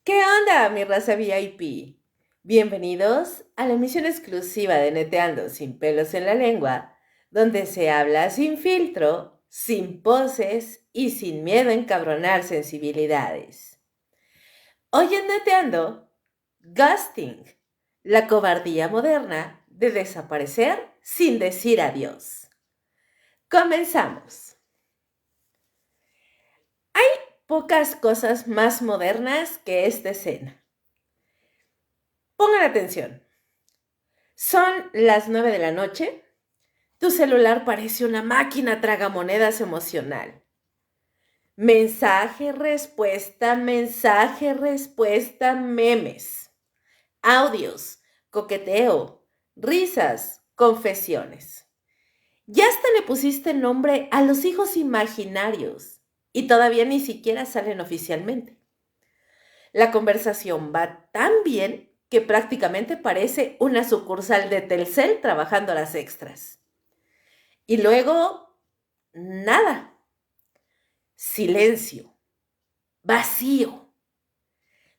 ¿Qué onda, mi raza VIP? Bienvenidos a la emisión exclusiva de Neteando sin pelos en la lengua, donde se habla sin filtro, sin poses y sin miedo a encabronar sensibilidades. Hoy en Neteando, ghosting, la cobardía moderna de desaparecer sin decir adiós. Comenzamos. Pocas cosas más modernas que esta escena. Pongan atención. Son las 9 de la noche. Tu celular parece una máquina tragamonedas emocional. Mensaje, respuesta, memes, audios, coqueteo, risas, confesiones. Ya hasta le pusiste nombre a los hijos imaginarios y todavía ni siquiera salen oficialmente. La conversación va tan bien que prácticamente parece una sucursal de Telcel trabajando a las extras. Y luego, nada. Silencio. Vacío.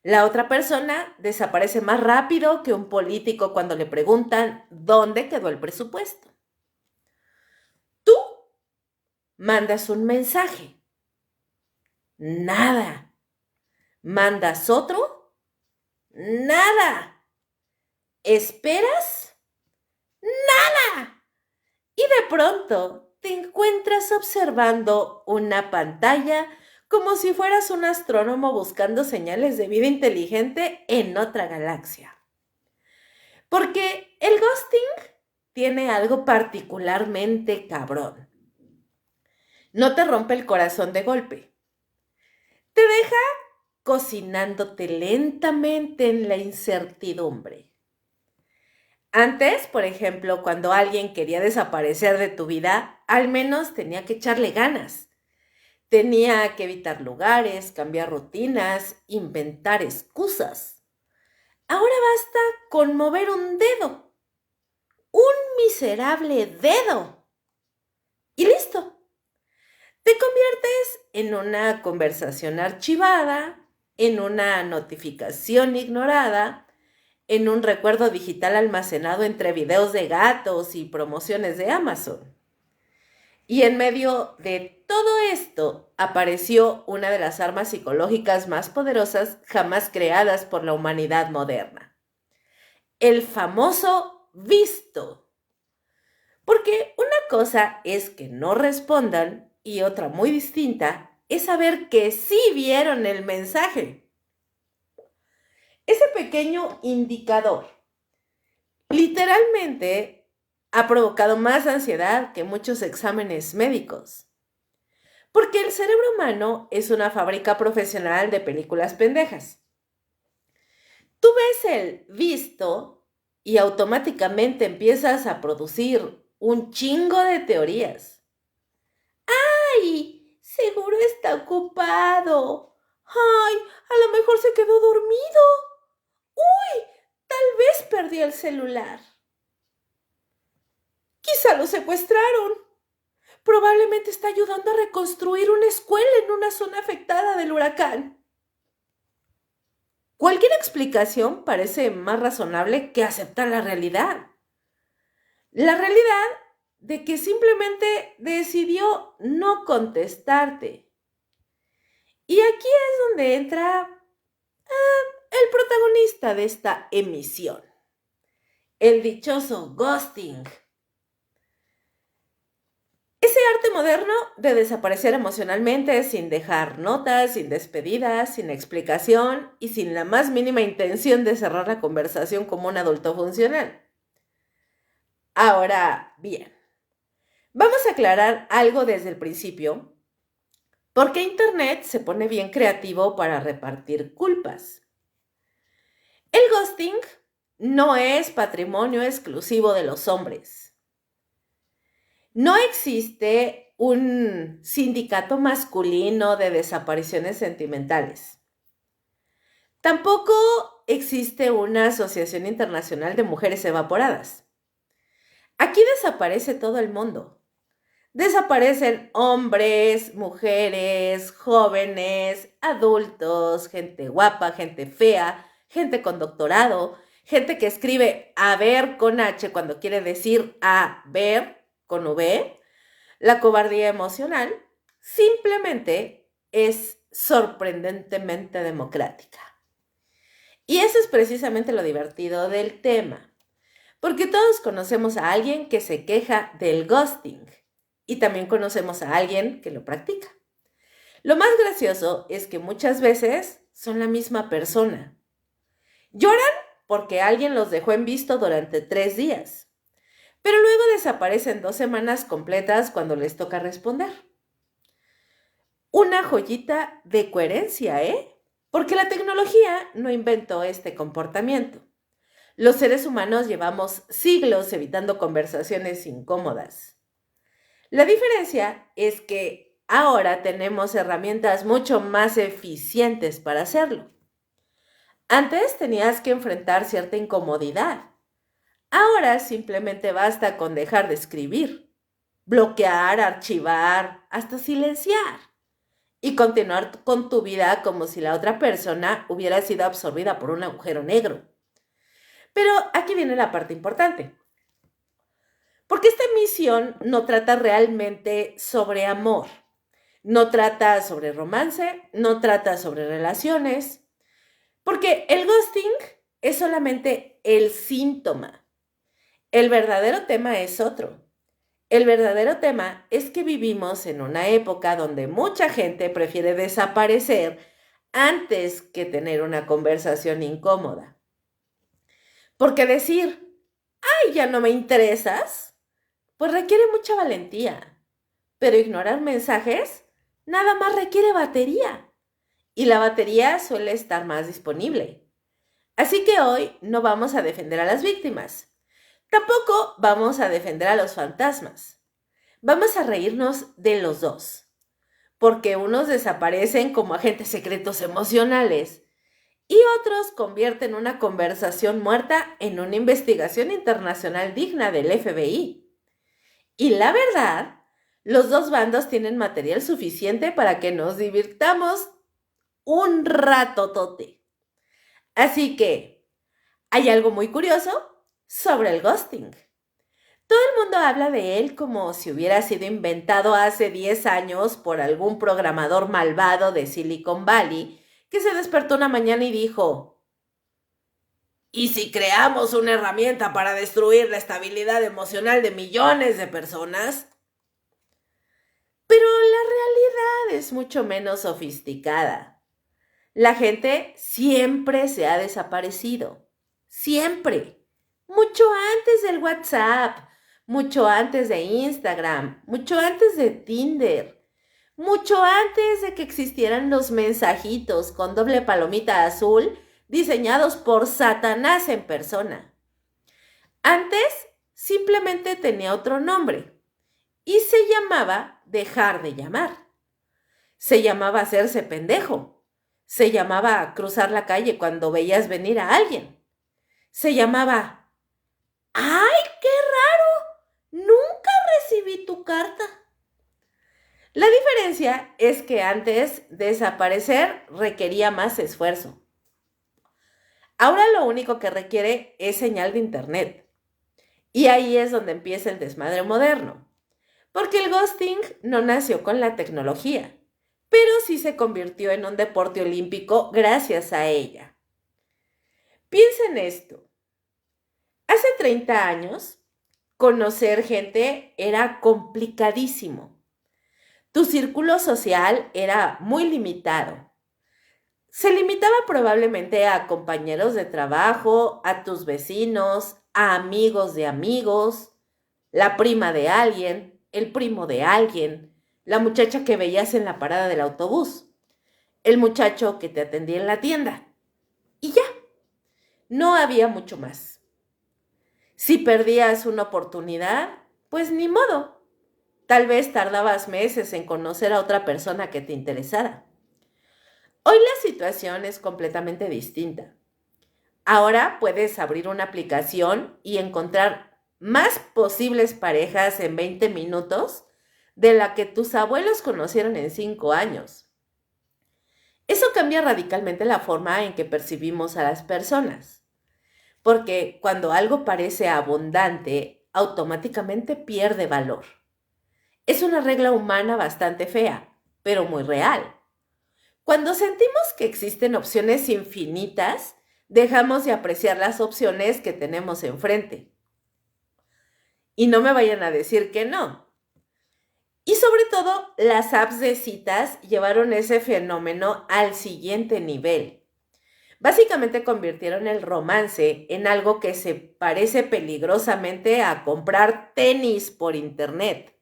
La otra persona desaparece más rápido que un político cuando le preguntan dónde quedó el presupuesto. Tú mandas un mensaje. Nada. ¿Mandas otro? Nada. ¿Esperas? Nada. Y de pronto te encuentras observando una pantalla como si fueras un astrónomo buscando señales de vida inteligente en otra galaxia. Porque el ghosting tiene algo particularmente cabrón. No te rompe el corazón de golpe. Te deja cocinándote lentamente en la incertidumbre. Antes, por ejemplo, cuando alguien quería desaparecer de tu vida, al menos tenía que echarle ganas. Tenía que evitar lugares, cambiar rutinas, inventar excusas. Ahora basta con mover un dedo, un miserable dedo, y listo. Te conviertes en una conversación archivada, en una notificación ignorada, en un recuerdo digital almacenado entre videos de gatos y promociones de Amazon. Y en medio de todo esto apareció una de las armas psicológicas más poderosas jamás creadas por la humanidad moderna. El famoso visto. Porque una cosa es que no respondan y otra muy distinta es saber que sí vieron el mensaje. Ese pequeño indicador literalmente ha provocado más ansiedad que muchos exámenes médicos. Porque el cerebro humano es una fábrica profesional de películas pendejas. Tú ves el visto y automáticamente empiezas a producir un chingo de teorías. ¡Ay! Seguro está ocupado. ¡Ay! A lo mejor se quedó dormido. ¡Uy! Tal vez perdió el celular. Quizá lo secuestraron. Probablemente está ayudando a reconstruir una escuela en una zona afectada del huracán. Cualquier explicación parece más razonable que aceptar la realidad. La realidad de que simplemente decidió no contestarte. Y aquí es donde entra el protagonista de esta emisión, el dichoso ghosting. Ese arte moderno de desaparecer emocionalmente sin dejar notas, sin despedidas, sin explicación y sin la más mínima intención de cerrar la conversación como un adulto funcional. Ahora bien, vamos a aclarar algo desde el principio, porque Internet se pone bien creativo para repartir culpas. El ghosting no es patrimonio exclusivo de los hombres. No existe un sindicato masculino de desapariciones sentimentales. Tampoco existe una asociación internacional de mujeres evaporadas. Aquí desaparece todo el mundo. Desaparecen hombres, mujeres, jóvenes, adultos, gente guapa, gente fea, gente con doctorado, gente que escribe a ver con H cuando quiere decir a ver con V. La cobardía emocional simplemente es sorprendentemente democrática. Y eso es precisamente lo divertido del tema, porque todos conocemos a alguien que se queja del ghosting y también conocemos a alguien que lo practica. Lo más gracioso es que muchas veces son la misma persona. Lloran porque alguien los dejó en visto durante 3 días, pero luego desaparecen 2 semanas completas cuando les toca responder. Una joyita de coherencia, ¿eh? Porque la tecnología no inventó este comportamiento. Los seres humanos llevamos siglos evitando conversaciones incómodas. La diferencia es que ahora tenemos herramientas mucho más eficientes para hacerlo. Antes tenías que enfrentar cierta incomodidad. Ahora simplemente basta con dejar de escribir, bloquear, archivar, hasta silenciar y continuar con tu vida como si la otra persona hubiera sido absorbida por un agujero negro. Pero aquí viene la parte importante. Porque esta misión no trata realmente sobre amor, no trata sobre romance, no trata sobre relaciones, porque el ghosting es solamente el síntoma. El verdadero tema es otro. El verdadero tema es que vivimos en una época donde mucha gente prefiere desaparecer antes que tener una conversación incómoda. Porque decir, ay, ya no me interesas, pues requiere mucha valentía. Pero ignorar mensajes nada más requiere batería. Y la batería suele estar más disponible. Así que hoy no vamos a defender a las víctimas. Tampoco vamos a defender a los fantasmas. Vamos a reírnos de los dos. Porque unos desaparecen como agentes secretos emocionales y otros convierten una conversación muerta en una investigación internacional digna del FBI. Y la verdad, los dos bandos tienen material suficiente para que nos divirtamos un ratotote. Así que, hay algo muy curioso sobre el ghosting. Todo el mundo habla de él como si hubiera sido inventado hace 10 años por algún programador malvado de Silicon Valley que se despertó una mañana y dijo, ¿y si creamos una herramienta para destruir la estabilidad emocional de millones de personas? Pero la realidad es mucho menos sofisticada. La gente siempre se ha desaparecido. Siempre. Mucho antes del WhatsApp, mucho antes de Instagram, mucho antes de Tinder, mucho antes de que existieran los mensajitos con doble palomita azul diseñados por Satanás en persona. Antes simplemente tenía otro nombre y se llamaba dejar de llamar. Se llamaba hacerse pendejo. Se llamaba cruzar la calle cuando veías venir a alguien. Se llamaba, ¡ay, qué raro! Nunca recibí tu carta. La diferencia es que antes desaparecer requería más esfuerzo. Ahora lo único que requiere es señal de internet. Y ahí es donde empieza el desmadre moderno. Porque el ghosting no nació con la tecnología, pero sí se convirtió en un deporte olímpico gracias a ella. Piensa en esto. Hace 30 años, conocer gente era complicadísimo. Tu círculo social era muy limitado. Se limitaba probablemente a compañeros de trabajo, a tus vecinos, a amigos de amigos, la prima de alguien, el primo de alguien, la muchacha que veías en la parada del autobús, el muchacho que te atendía en la tienda. Y ya, no había mucho más. Si perdías una oportunidad, pues ni modo. Tal vez tardabas meses en conocer a otra persona que te interesara. Hoy la situación es completamente distinta. Ahora puedes abrir una aplicación y encontrar más posibles parejas en 20 minutos de la que tus abuelos conocieron en 5 años. Eso cambia radicalmente la forma en que percibimos a las personas, porque cuando algo parece abundante, automáticamente pierde valor. Es una regla humana bastante fea, pero muy real. Cuando sentimos que existen opciones infinitas, dejamos de apreciar las opciones que tenemos enfrente. Y no me vayan a decir que no. Y sobre todo, las apps de citas llevaron ese fenómeno al siguiente nivel. Básicamente convirtieron el romance en algo que se parece peligrosamente a comprar tenis por internet.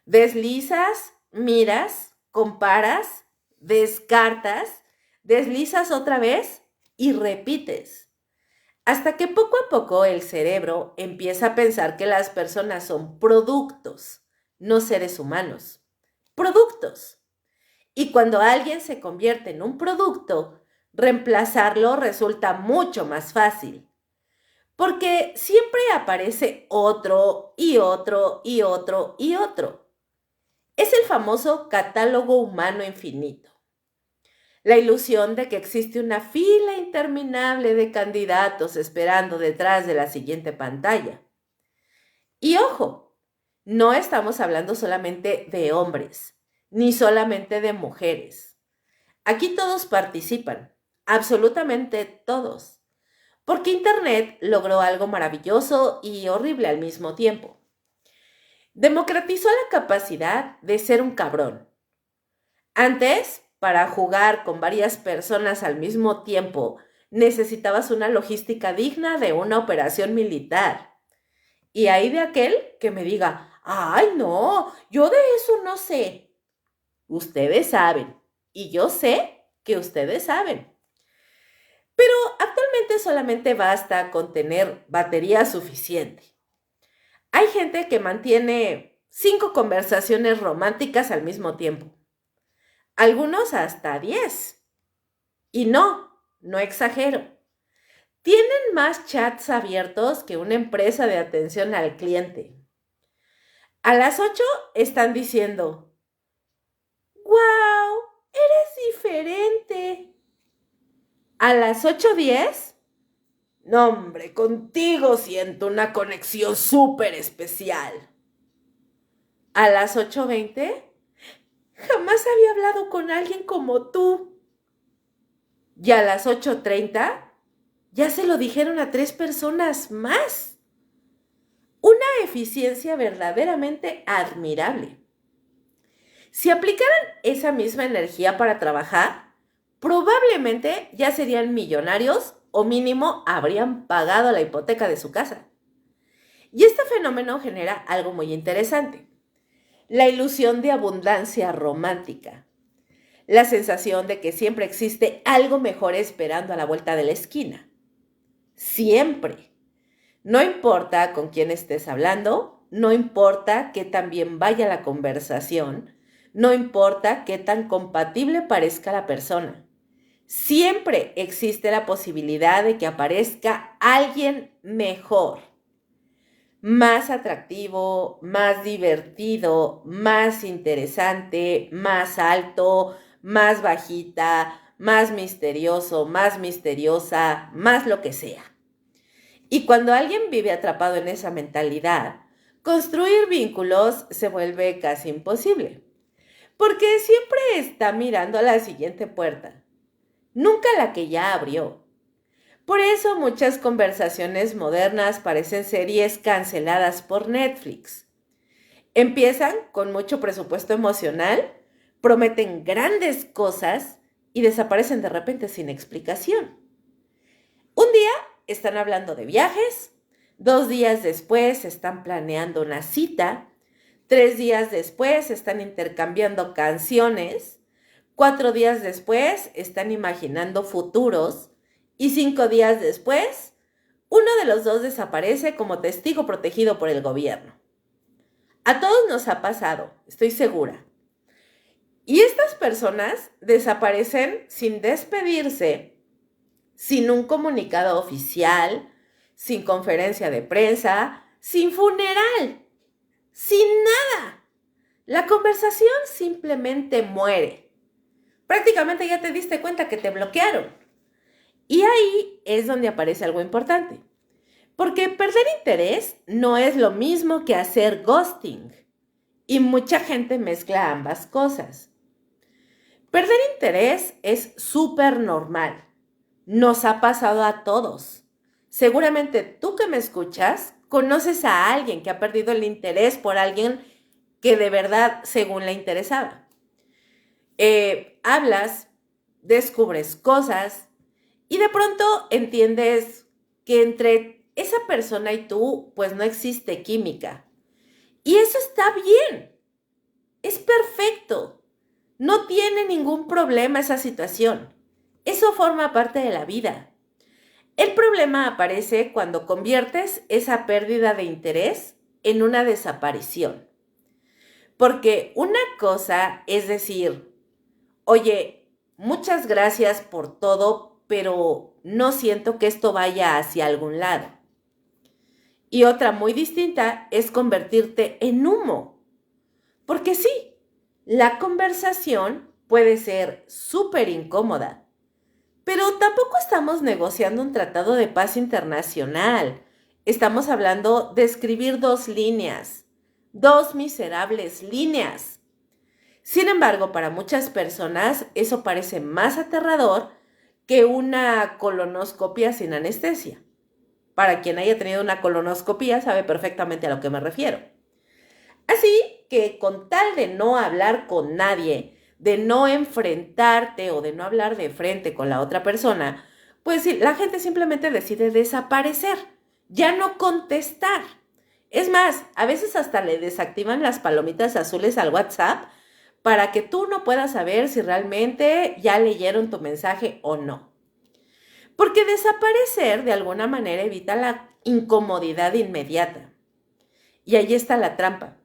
Deslizas, miras, comparas, descartas, deslizas otra vez y repites. Hasta que poco a poco el cerebro empieza a pensar que las personas son productos, no seres humanos. Productos. Y cuando alguien se convierte en un producto, reemplazarlo resulta mucho más fácil. Porque siempre aparece otro y otro y otro y otro. Es el famoso catálogo humano infinito. La ilusión de que existe una fila interminable de candidatos esperando detrás de la siguiente pantalla. Y ojo, no estamos hablando solamente de hombres, ni solamente de mujeres. Aquí todos participan, absolutamente todos, porque Internet logró algo maravilloso y horrible al mismo tiempo. Democratizó la capacidad de ser un cabrón. Antes, para jugar con varias personas al mismo tiempo, necesitabas una logística digna de una operación militar. Y hay de aquel que me diga, ay no, yo de eso no sé. Ustedes saben, y yo sé que ustedes saben. Pero actualmente solamente basta con tener batería suficiente. Hay gente que mantiene 5 conversaciones románticas al mismo tiempo. Algunos hasta 10. Y no exagero. Tienen más chats abiertos que una empresa de atención al cliente. A las 8 están diciendo, ¡wow! Eres diferente. A las 8:10, no hombre, contigo siento una conexión súper especial. A las 8:20, jamás había hablado con alguien como tú. Y a las 8:30, ya se lo dijeron a 3 personas más. Una eficiencia verdaderamente admirable. Si aplicaran esa misma energía para trabajar, probablemente ya serían millonarios o mínimo habrían pagado la hipoteca de su casa. Y este fenómeno genera algo muy interesante. La ilusión de abundancia romántica. La sensación de que siempre existe algo mejor esperando a la vuelta de la esquina. Siempre. No importa con quién estés hablando, no importa qué tan bien vaya la conversación, no importa qué tan compatible parezca la persona. Siempre existe la posibilidad de que aparezca alguien mejor, más atractivo, más divertido, más interesante, más alto, más bajita, más misterioso, más misteriosa, más lo que sea. Y cuando alguien vive atrapado en esa mentalidad, construir vínculos se vuelve casi imposible, porque siempre está mirando a la siguiente puerta, nunca la que ya abrió. Por eso muchas conversaciones modernas parecen series canceladas por Netflix. Empiezan con mucho presupuesto emocional, prometen grandes cosas y desaparecen de repente sin explicación. Un día están hablando de viajes, 2 días después están planeando una cita, 3 días después están intercambiando canciones, 4 días después están imaginando futuros y 5 días después, uno de los dos desaparece como testigo protegido por el gobierno. A todos nos ha pasado, estoy segura. Y estas personas desaparecen sin despedirse, sin un comunicado oficial, sin conferencia de prensa, sin funeral, sin nada. La conversación simplemente muere. Prácticamente ya te diste cuenta que te bloquearon. Y ahí es donde aparece algo importante. Porque perder interés no es lo mismo que hacer ghosting. Y mucha gente mezcla ambas cosas. Perder interés es súper normal. Nos ha pasado a todos. Seguramente tú que me escuchas, conoces a alguien que ha perdido el interés por alguien que de verdad, según le interesaba. Hablas, descubres cosas y de pronto entiendes que entre esa persona y tú, pues no existe química. Y eso está bien. Es perfecto. No tiene ningún problema esa situación. Eso forma parte de la vida. El problema aparece cuando conviertes esa pérdida de interés en una desaparición. Porque una cosa es decir, oye, muchas gracias por todo, pero no siento que esto vaya hacia algún lado. Y otra muy distinta es convertirte en humo. Porque sí, la conversación puede ser súper incómoda. Pero tampoco estamos negociando un tratado de paz internacional. Estamos hablando de escribir 2 líneas, 2 miserables líneas. Sin embargo, para muchas personas eso parece más aterrador que una colonoscopia sin anestesia. Para quien haya tenido una colonoscopia sabe perfectamente a lo que me refiero. Así que con tal de no hablar con nadie, de no enfrentarte o de no hablar de frente con la otra persona, pues la gente simplemente decide desaparecer, ya no contestar. Es más, a veces hasta le desactivan las palomitas azules al WhatsApp para que tú no puedas saber si realmente ya leyeron tu mensaje o no. Porque desaparecer de alguna manera evita la incomodidad inmediata. Y ahí está la trampa.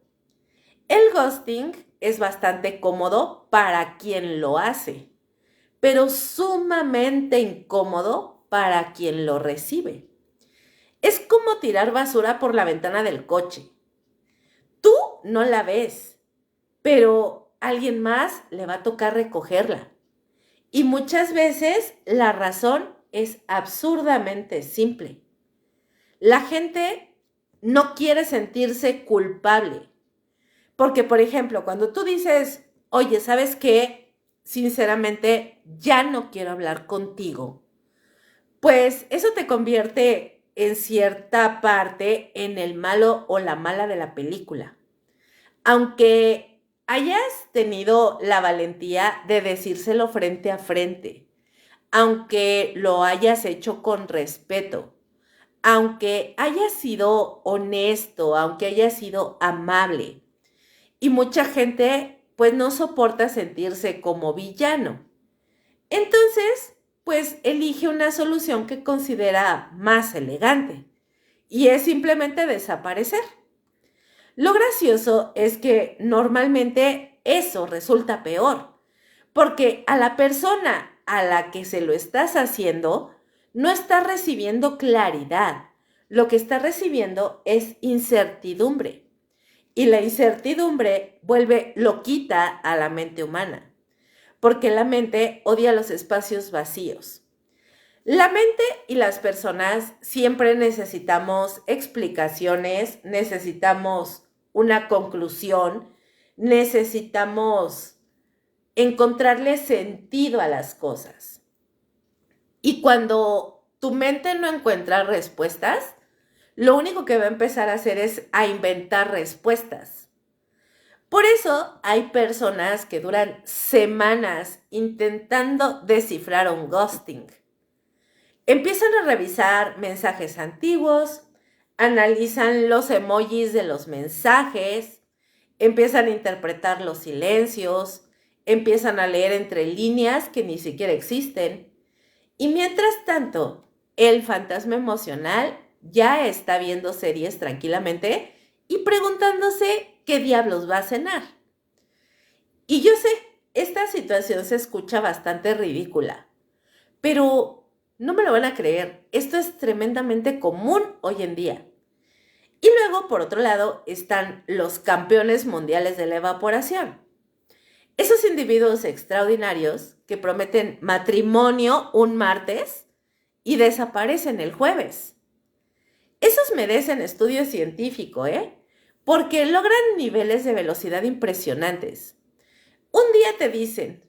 El ghosting es bastante cómodo para quien lo hace, pero sumamente incómodo para quien lo recibe. Es como tirar basura por la ventana del coche. Tú no la ves, pero a alguien más le va a tocar recogerla. Y muchas veces la razón es absurdamente simple. La gente no quiere sentirse culpable. Porque, por ejemplo, cuando tú dices, oye, ¿sabes qué? Sinceramente, ya no quiero hablar contigo. Pues eso te convierte en cierta parte en el malo o la mala de la película. Aunque hayas tenido la valentía de decírselo frente a frente, aunque lo hayas hecho con respeto, aunque hayas sido honesto, aunque hayas sido amable. Y mucha gente pues no soporta sentirse como villano. Entonces, pues elige una solución que considera más elegante y es simplemente desaparecer. Lo gracioso es que normalmente eso resulta peor, porque a la persona a la que se lo estás haciendo no está recibiendo claridad, lo que está recibiendo es incertidumbre. Y la incertidumbre vuelve loquita a la mente humana, porque la mente odia los espacios vacíos. La mente y las personas siempre necesitamos explicaciones, necesitamos una conclusión, necesitamos encontrarle sentido a las cosas. Y cuando tu mente no encuentra respuestas, lo único que va a empezar a hacer es a inventar respuestas. Por eso hay personas que duran semanas intentando descifrar un ghosting. Empiezan a revisar mensajes antiguos, analizan los emojis de los mensajes, empiezan a interpretar los silencios, empiezan a leer entre líneas que ni siquiera existen. Y mientras tanto, el fantasma emocional ya está viendo series tranquilamente y preguntándose qué diablos va a cenar. Y yo sé, esta situación se escucha bastante ridícula, pero no me lo van a creer, esto es tremendamente común hoy en día. Y luego, por otro lado, están los campeones mundiales de la evaporación. Esos individuos extraordinarios que prometen matrimonio un martes y desaparecen el jueves. Esos merecen estudio científico, porque logran niveles de velocidad impresionantes. Un día te dicen,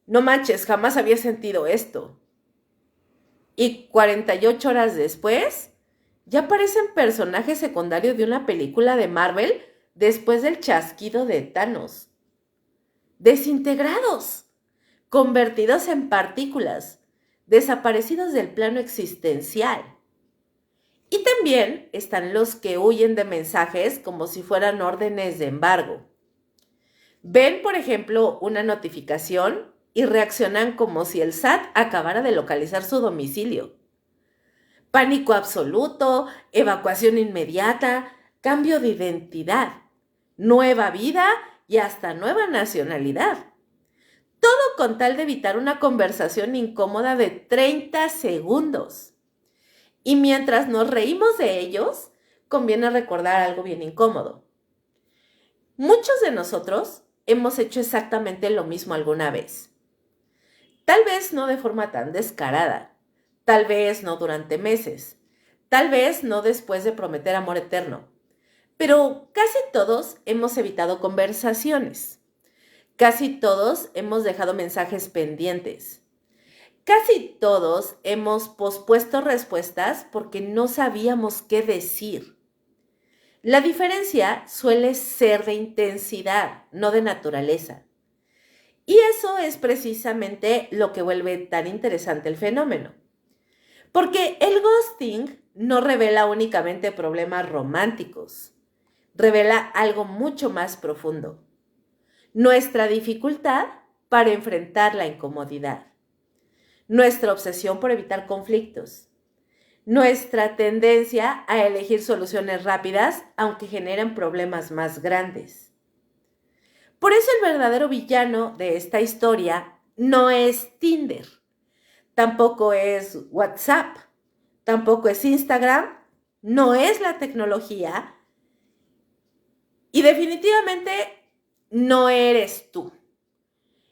no manches, jamás había sentido esto. Y 48 horas después, ya parecen personajes secundarios de una película de Marvel después del chasquido de Thanos. Desintegrados, convertidos en partículas, desaparecidos del plano existencial. Y también están los que huyen de mensajes como si fueran órdenes de embargo. Ven, por ejemplo, una notificación y reaccionan como si el SAT acabara de localizar su domicilio. Pánico absoluto, evacuación inmediata, cambio de identidad, nueva vida y hasta nueva nacionalidad. Todo con tal de evitar una conversación incómoda de 30 segundos. Y mientras nos reímos de ellos, conviene recordar algo bien incómodo. Muchos de nosotros hemos hecho exactamente lo mismo alguna vez. Tal vez no de forma tan descarada, tal vez no durante meses, tal vez no después de prometer amor eterno, pero casi todos hemos evitado conversaciones. Casi todos hemos dejado mensajes pendientes. Casi todos hemos pospuesto respuestas porque no sabíamos qué decir. La diferencia suele ser de intensidad, no de naturaleza. Y eso es precisamente lo que vuelve tan interesante el fenómeno. Porque el ghosting no revela únicamente problemas románticos, revela algo mucho más profundo. Nuestra dificultad para enfrentar la incomodidad. Nuestra obsesión por evitar conflictos, nuestra tendencia a elegir soluciones rápidas aunque generen problemas más grandes. Por eso el verdadero villano de esta historia no es Tinder, tampoco es WhatsApp, tampoco es Instagram, no es la tecnología y definitivamente no eres tú.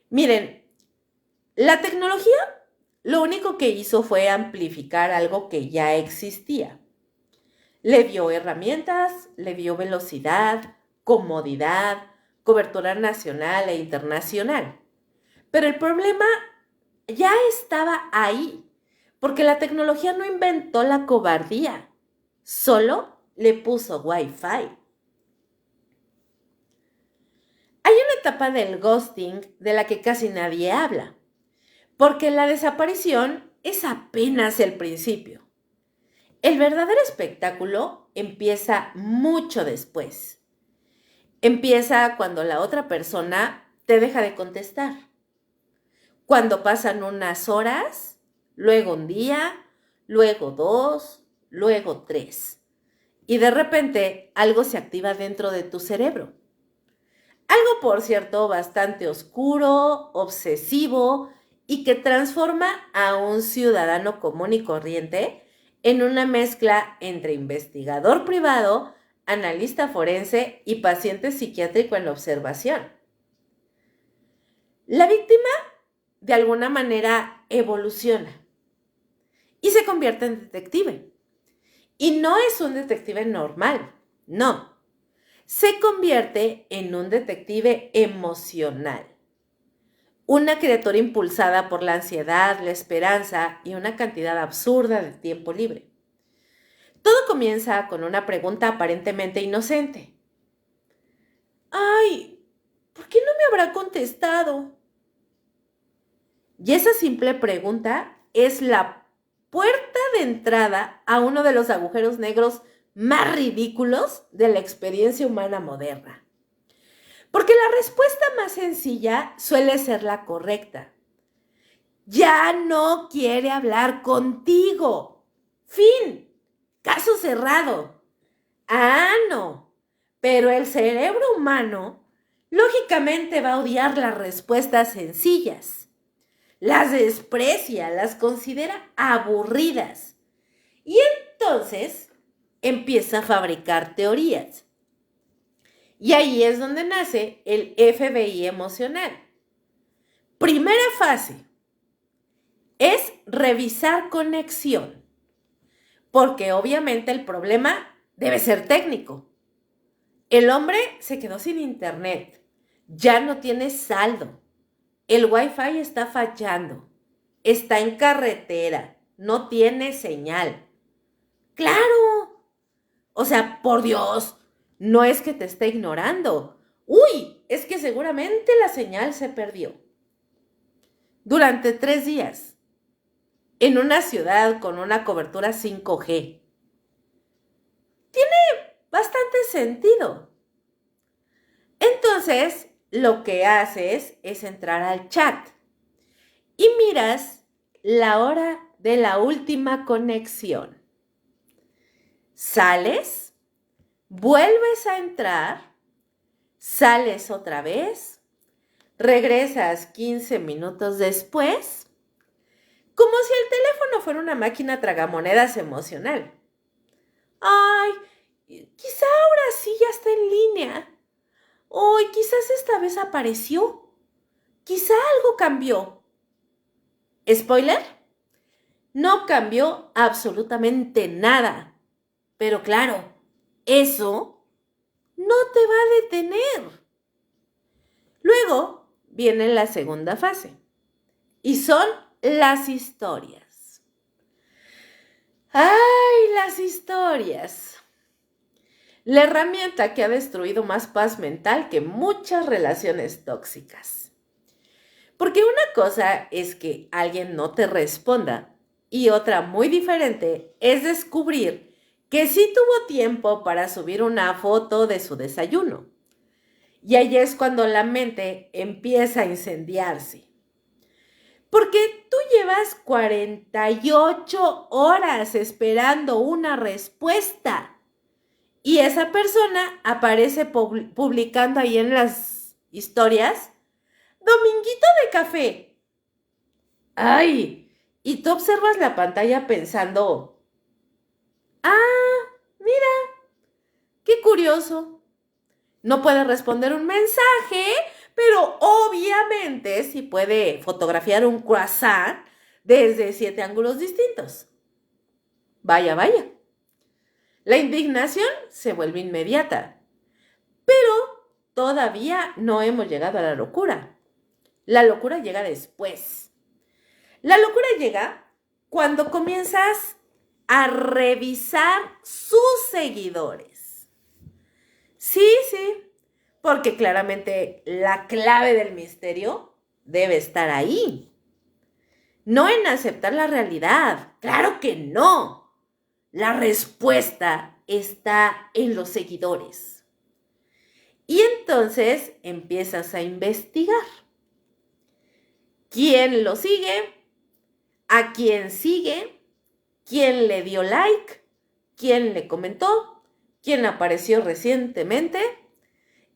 Miren, la tecnología lo único que hizo fue amplificar algo que ya existía. Le dio herramientas, le dio velocidad, comodidad, cobertura nacional e internacional. Pero el problema ya estaba ahí, porque la tecnología no inventó la cobardía, solo le puso Wi-Fi. Hay una etapa del ghosting de la que casi nadie habla, porque la desaparición es apenas el principio. El verdadero espectáculo empieza mucho después. Empieza cuando la otra persona te deja de contestar. Cuando pasan unas horas, luego un día, luego 2, luego 3. Y de repente algo se activa dentro de tu cerebro. Algo, por cierto, bastante oscuro, obsesivo y que transforma a un ciudadano común y corriente en una mezcla entre investigador privado, analista forense y paciente psiquiátrico en observación. La víctima, de alguna manera, evoluciona y se convierte en detective. Y no es un detective normal, no. Se convierte en un detective emocional. Una criatura impulsada por la ansiedad, la esperanza y una cantidad absurda de tiempo libre. Todo comienza con una pregunta aparentemente inocente. ¡Ay! ¿Por qué no me habrá contestado? Y esa simple pregunta es la puerta de entrada a uno de los agujeros negros más ridículos de la experiencia humana moderna. Porque la respuesta más sencilla suele ser la correcta. Ya no quiere hablar contigo. Fin. Caso cerrado. Ah, no. Pero el cerebro humano lógicamente va a odiar las respuestas sencillas. Las desprecia, las considera aburridas. Y entonces empieza a fabricar teorías. Y ahí es donde nace el FBI emocional. Primera fase es revisar conexión, porque obviamente el problema debe ser técnico. El hombre se quedó sin internet, ya no tiene saldo, el Wi-Fi está fallando, está en carretera, no tiene señal. ¡Claro! O sea, por Dios, no es que te esté ignorando. ¡Uy! Es que seguramente la señal se perdió. Durante 3 días, en una ciudad con una cobertura 5G. Tiene bastante sentido. Entonces, lo que haces es entrar al chat y miras la hora de la última conexión. Sales, vuelves a entrar, sales otra vez, regresas 15 minutos después, como si el teléfono fuera una máquina tragamonedas emocional. Ay, quizá ahora sí ya está en línea. Ay, quizás esta vez apareció. Quizá algo cambió. ¿Spoiler? No cambió absolutamente nada. Pero claro, eso no te va a detener. Luego viene la segunda fase. Y son las historias. ¡Ay, las historias! La herramienta que ha destruido más paz mental que muchas relaciones tóxicas. Porque una cosa es que alguien no te responda y otra muy diferente es descubrir que sí tuvo tiempo para subir una foto de su desayuno. Y ahí es cuando la mente empieza a incendiarse. Porque tú llevas 48 horas esperando una respuesta. Y esa persona aparece publicando ahí en las historias, Dominguito de café. ¡Ay! Y tú observas la pantalla pensando, mira, qué curioso. No puede responder un mensaje, pero obviamente sí puede fotografiar un croissant desde 7 ángulos distintos. Vaya, vaya. La indignación se vuelve inmediata, pero todavía no hemos llegado a la locura. La locura llega después. La locura llega cuando comienzas a revisar sus seguidores. Sí, porque claramente la clave del misterio debe estar ahí. No en aceptar la realidad. ¡Claro que no! La respuesta está en los seguidores. Y entonces empiezas a investigar. ¿Quién lo sigue? ¿A quién sigue? ¿Quién le dio like? ¿Quién le comentó? ¿Quién apareció recientemente?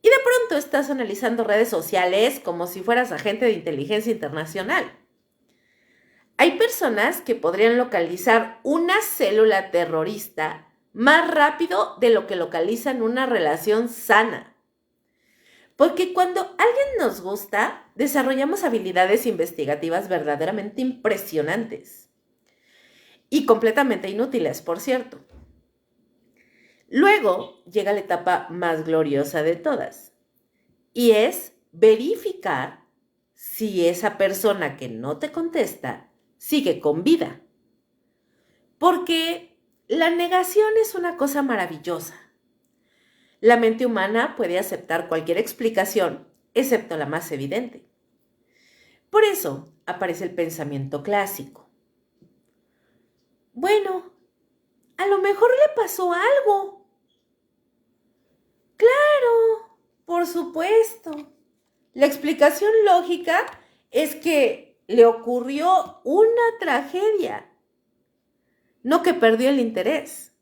Y de pronto estás analizando redes sociales como si fueras agente de inteligencia internacional. Hay personas que podrían localizar una célula terrorista más rápido de lo que localizan una relación sana. Porque cuando alguien nos gusta, desarrollamos habilidades investigativas verdaderamente impresionantes. Y completamente inútiles, por cierto. Luego llega la etapa más gloriosa de todas. Y es verificar si esa persona que no te contesta sigue con vida. Porque la negación es una cosa maravillosa. La mente humana puede aceptar cualquier explicación, excepto la más evidente. Por eso aparece el pensamiento clásico. Bueno, a lo mejor le pasó algo. Claro, por supuesto. La explicación lógica es que le ocurrió una tragedia, no que perdió el interés.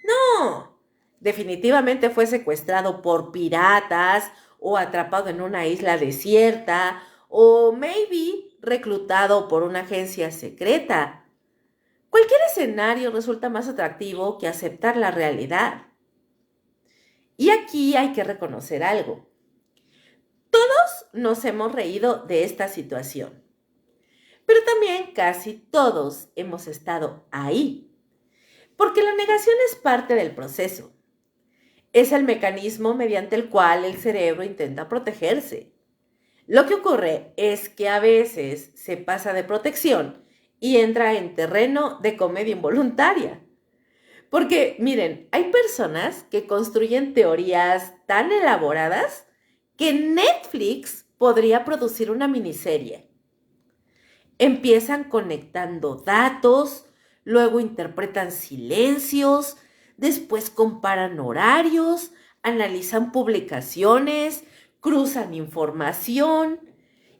No, definitivamente fue secuestrado por piratas o atrapado en una isla desierta o maybe reclutado por una agencia secreta. Cualquier escenario resulta más atractivo que aceptar la realidad. Y aquí hay que reconocer algo. Todos nos hemos reído de esta situación, pero también casi todos hemos estado ahí, porque la negación es parte del proceso. Es el mecanismo mediante el cual el cerebro intenta protegerse. Lo que ocurre es que a veces se pasa de protección y entra en terreno de comedia involuntaria. Porque, miren, hay personas que construyen teorías tan elaboradas que Netflix podría producir una miniserie. Empiezan conectando datos, luego interpretan silencios, después comparan horarios, analizan publicaciones, cruzan información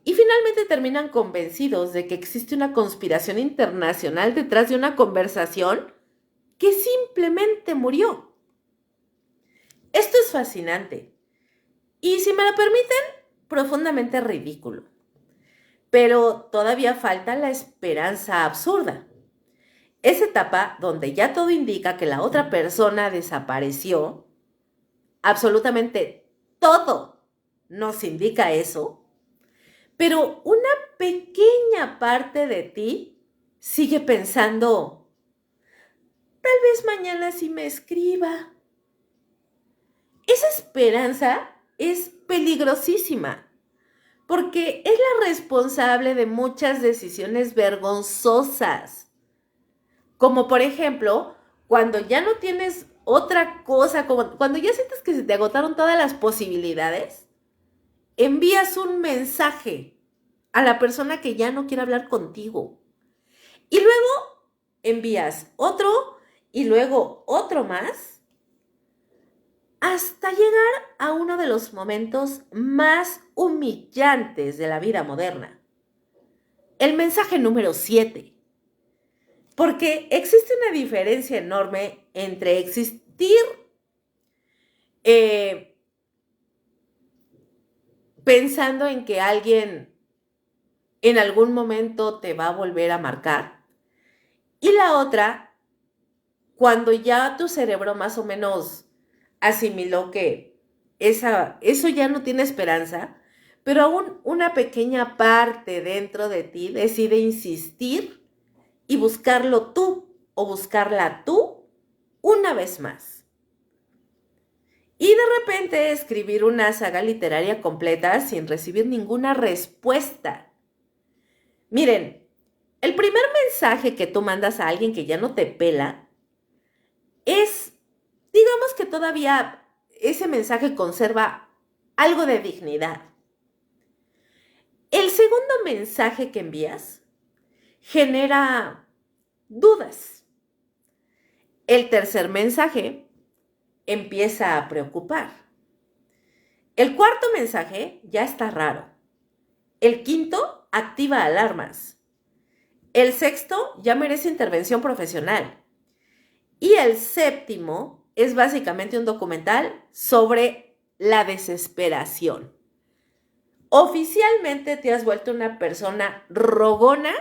y finalmente terminan convencidos de que existe una conspiración internacional detrás de una conversación que simplemente murió. Esto es fascinante y, si me lo permiten, profundamente ridículo. Pero todavía falta la esperanza absurda. Esa etapa donde ya todo indica que la otra persona desapareció, absolutamente todo nos indica eso, pero una pequeña parte de ti sigue pensando, tal vez mañana sí me escriba. Esa esperanza es peligrosísima, porque es la responsable de muchas decisiones vergonzosas. Como por ejemplo, cuando ya no tienes otra cosa, cuando ya sientes que se te agotaron todas las posibilidades, envías un mensaje a la persona que ya no quiere hablar contigo. Y luego envías otro y luego otro más, hasta llegar a uno de los momentos más humillantes de la vida moderna. El mensaje número 7. Porque existe una diferencia enorme entre existir pensando en que alguien en algún momento te va a volver a marcar, y la otra, cuando ya tu cerebro más o menos asimiló que eso ya no tiene esperanza, pero aún una pequeña parte dentro de ti decide insistir y buscarlo tú o buscarla tú una vez más. Y de repente escribir una saga literaria completa sin recibir ninguna respuesta. Miren, el primer mensaje que tú mandas a alguien que ya no te pela es, digamos que todavía ese mensaje conserva algo de dignidad. El segundo mensaje que envías genera dudas. El tercer mensaje empieza a preocupar. El cuarto mensaje ya está raro. El quinto activa alarmas. El sexto ya merece intervención profesional. Y el séptimo es básicamente un documental sobre la desesperación. Oficialmente te has vuelto una persona rogona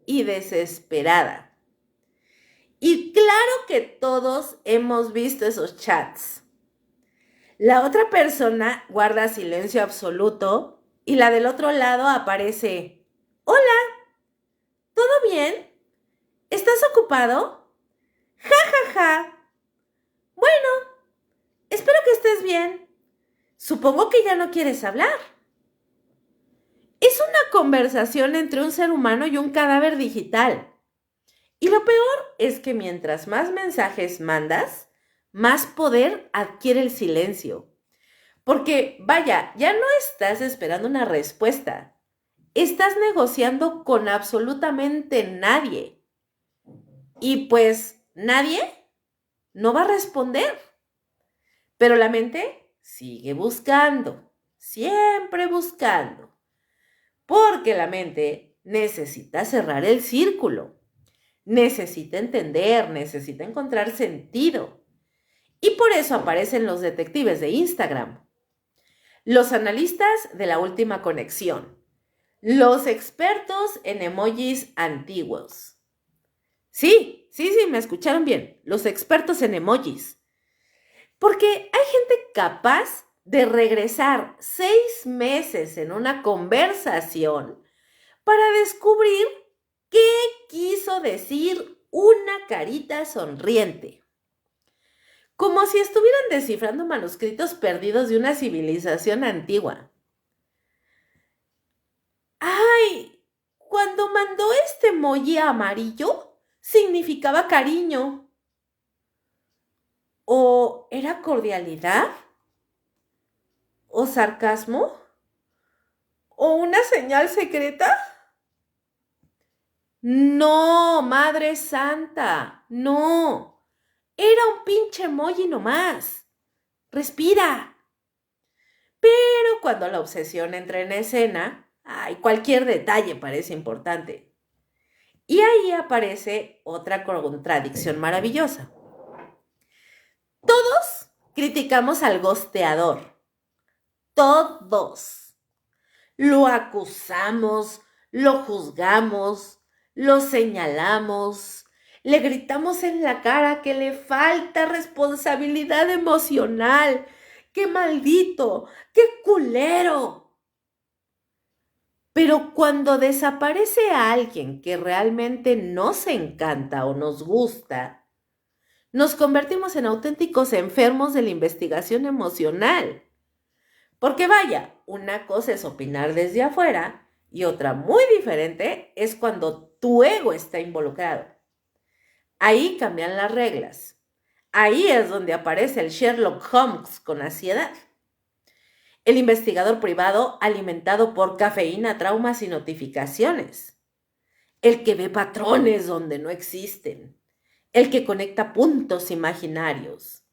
y desesperada. Y claro que todos hemos visto esos chats. La otra persona guarda silencio absoluto y la del otro lado aparece, hola, ¿todo bien? ¿Estás ocupado? Ja, ja, ja. Bueno, espero que estés bien. Supongo que ya no quieres hablar. Es una conversación entre un ser humano y un cadáver digital. Y lo peor es que mientras más mensajes mandas, más poder adquiere el silencio. Porque, vaya, ya no estás esperando una respuesta. Estás negociando con absolutamente nadie. Y pues nadie no va a responder. Pero la mente sigue buscando, siempre buscando. Porque la mente necesita cerrar el círculo. Necesita entender, necesita encontrar sentido. Y por eso aparecen los detectives de Instagram, los analistas de la última conexión, los expertos en emojis antiguos. Sí, me escucharon bien. Los expertos en emojis. Porque hay gente capaz de regresar 6 meses en una conversación para descubrir qué quiso decir una carita sonriente. Como si estuvieran descifrando manuscritos perdidos de una civilización antigua. ¡Ay! Cuando mandó este emoji amarillo, significaba cariño. ¿O era cordialidad? ¿O sarcasmo? ¿O una señal secreta? No, Madre Santa, no. Era un pinche emoji nomás. Respira. Pero cuando la obsesión entra en escena, ay, cualquier detalle parece importante. Y ahí aparece otra contradicción maravillosa. Todos criticamos al gosteador. Todos. Lo acusamos, lo juzgamos, lo señalamos, le gritamos en la cara que le falta responsabilidad emocional. ¡Qué maldito! ¡Qué culero! Pero cuando desaparece a alguien que realmente nos encanta o nos gusta, nos convertimos en auténticos enfermos de la investigación emocional. Porque vaya, una cosa es opinar desde afuera y otra muy diferente es cuando tu ego está involucrado. Ahí cambian las reglas. Ahí es donde aparece el Sherlock Holmes con ansiedad. El investigador privado alimentado por cafeína, traumas y notificaciones. El que ve patrones donde no existen. El que conecta puntos imaginarios.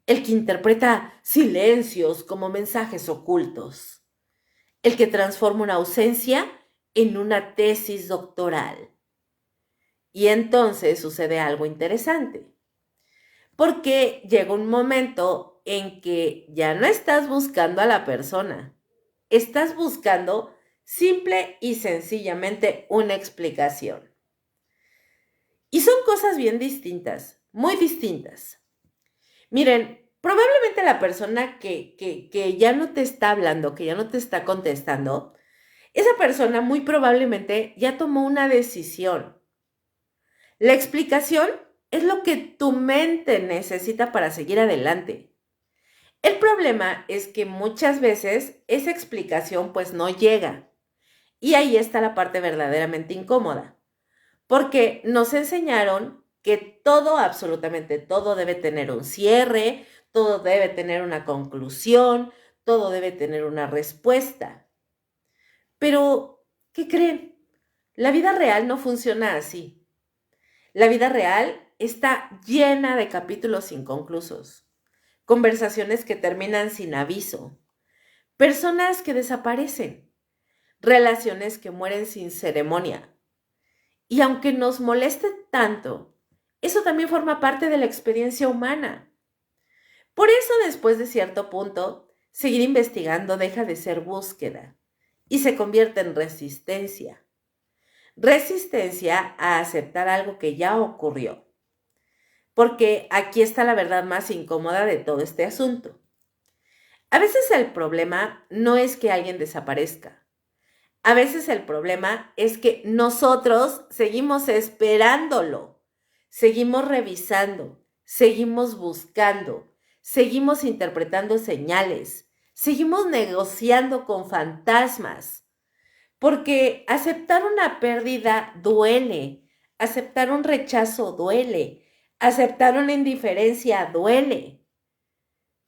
El que interpreta silencios como mensajes ocultos. El que transforma una ausencia en una tesis doctoral. Y entonces sucede algo interesante. Porque llega un momento en que ya no estás buscando a la persona. Estás buscando simple y sencillamente una explicación. Y son cosas bien distintas, muy distintas. Miren, probablemente la persona que ya no te está hablando, que ya no te está contestando, esa persona muy probablemente ya tomó una decisión. La explicación es lo que tu mente necesita para seguir adelante. El problema es que muchas veces esa explicación pues no llega. Y ahí está la parte verdaderamente incómoda. Porque nos enseñaron que todo, absolutamente todo debe tener un cierre, todo debe tener una conclusión, todo debe tener una respuesta. Pero, ¿qué creen? La vida real no funciona así. La vida real está llena de capítulos inconclusos, conversaciones que terminan sin aviso, personas que desaparecen, relaciones que mueren sin ceremonia. Y aunque nos moleste tanto, eso también forma parte de la experiencia humana. Por eso, después de cierto punto, seguir investigando deja de ser búsqueda y se convierte en resistencia. Resistencia a aceptar algo que ya ocurrió. Porque aquí está la verdad más incómoda de todo este asunto. A veces el problema no es que alguien desaparezca. A veces el problema es que nosotros seguimos esperándolo, seguimos revisando, seguimos buscando, seguimos interpretando señales, seguimos negociando con fantasmas, porque aceptar una pérdida duele, aceptar un rechazo duele, aceptar una indiferencia duele,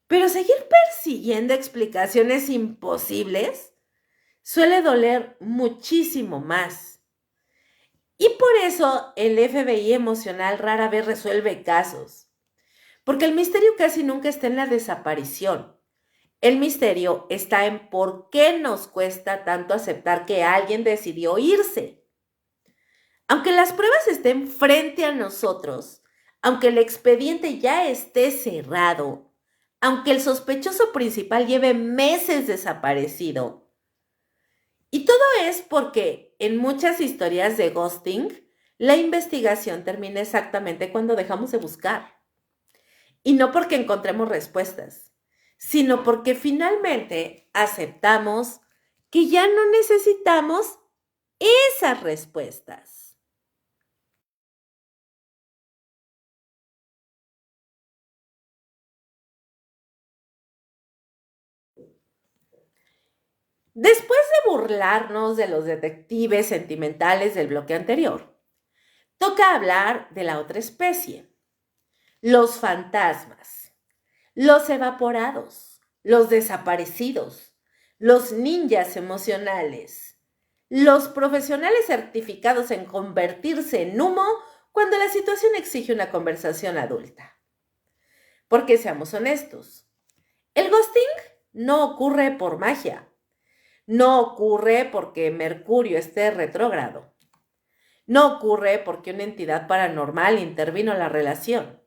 pero seguir persiguiendo explicaciones imposibles suele doler muchísimo más. Y por eso el FBI emocional rara vez resuelve casos. Porque el misterio casi nunca está en la desaparición. El misterio está en por qué nos cuesta tanto aceptar que alguien decidió irse. Aunque las pruebas estén frente a nosotros, aunque el expediente ya esté cerrado, aunque el sospechoso principal lleve meses desaparecido, y todo es porque en muchas historias de ghosting, La investigación termina exactamente cuando dejamos de buscar. Y no porque encontremos respuestas, sino porque finalmente aceptamos que ya no necesitamos esas respuestas. Después de burlarnos de los detectives sentimentales del bloque anterior, toca hablar de la otra especie, los fantasmas, los evaporados, los desaparecidos, los ninjas emocionales, los profesionales certificados en convertirse en humo cuando la situación exige una conversación adulta. Porque seamos honestos, el ghosting no ocurre por magia, no ocurre porque Mercurio esté retrógrado, no ocurre porque una entidad paranormal intervino en la relación.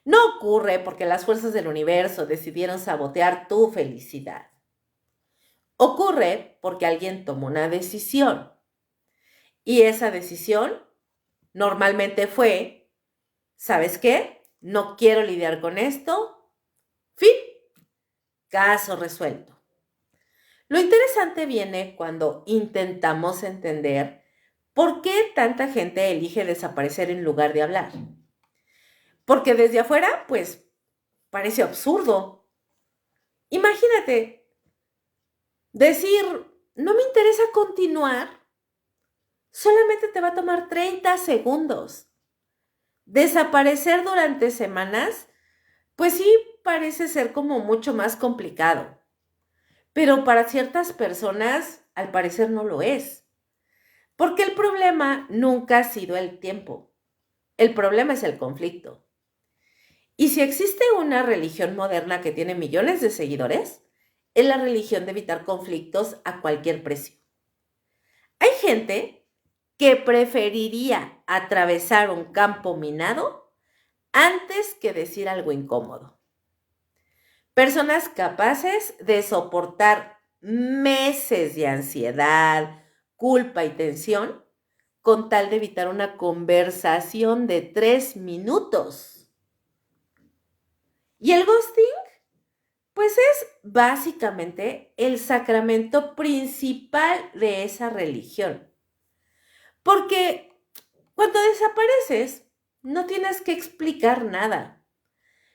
No ocurre porque las fuerzas del universo decidieron sabotear tu felicidad. Ocurre porque alguien tomó una decisión. Y esa decisión normalmente fue, ¿sabes qué? No quiero lidiar con esto. Fin. Caso resuelto. Lo interesante viene cuando intentamos entender por qué tanta gente elige desaparecer en lugar de hablar. Porque desde afuera, pues, parece absurdo. Imagínate, decir, no me interesa continuar, solamente te va a tomar 30 segundos. Desaparecer durante semanas, pues sí, parece ser como mucho más complicado. Pero para ciertas personas, al parecer no lo es. Porque el problema nunca ha sido el tiempo. El problema es el conflicto. Y si existe una religión moderna que tiene millones de seguidores, es la religión de evitar conflictos a cualquier precio. Hay gente que preferiría atravesar un campo minado antes que decir algo incómodo. Personas capaces de soportar meses de ansiedad, culpa y tensión con tal de evitar una conversación de 3 minutos. Y el ghosting, pues es básicamente el sacramento principal de esa religión. Porque cuando desapareces, no tienes que explicar nada.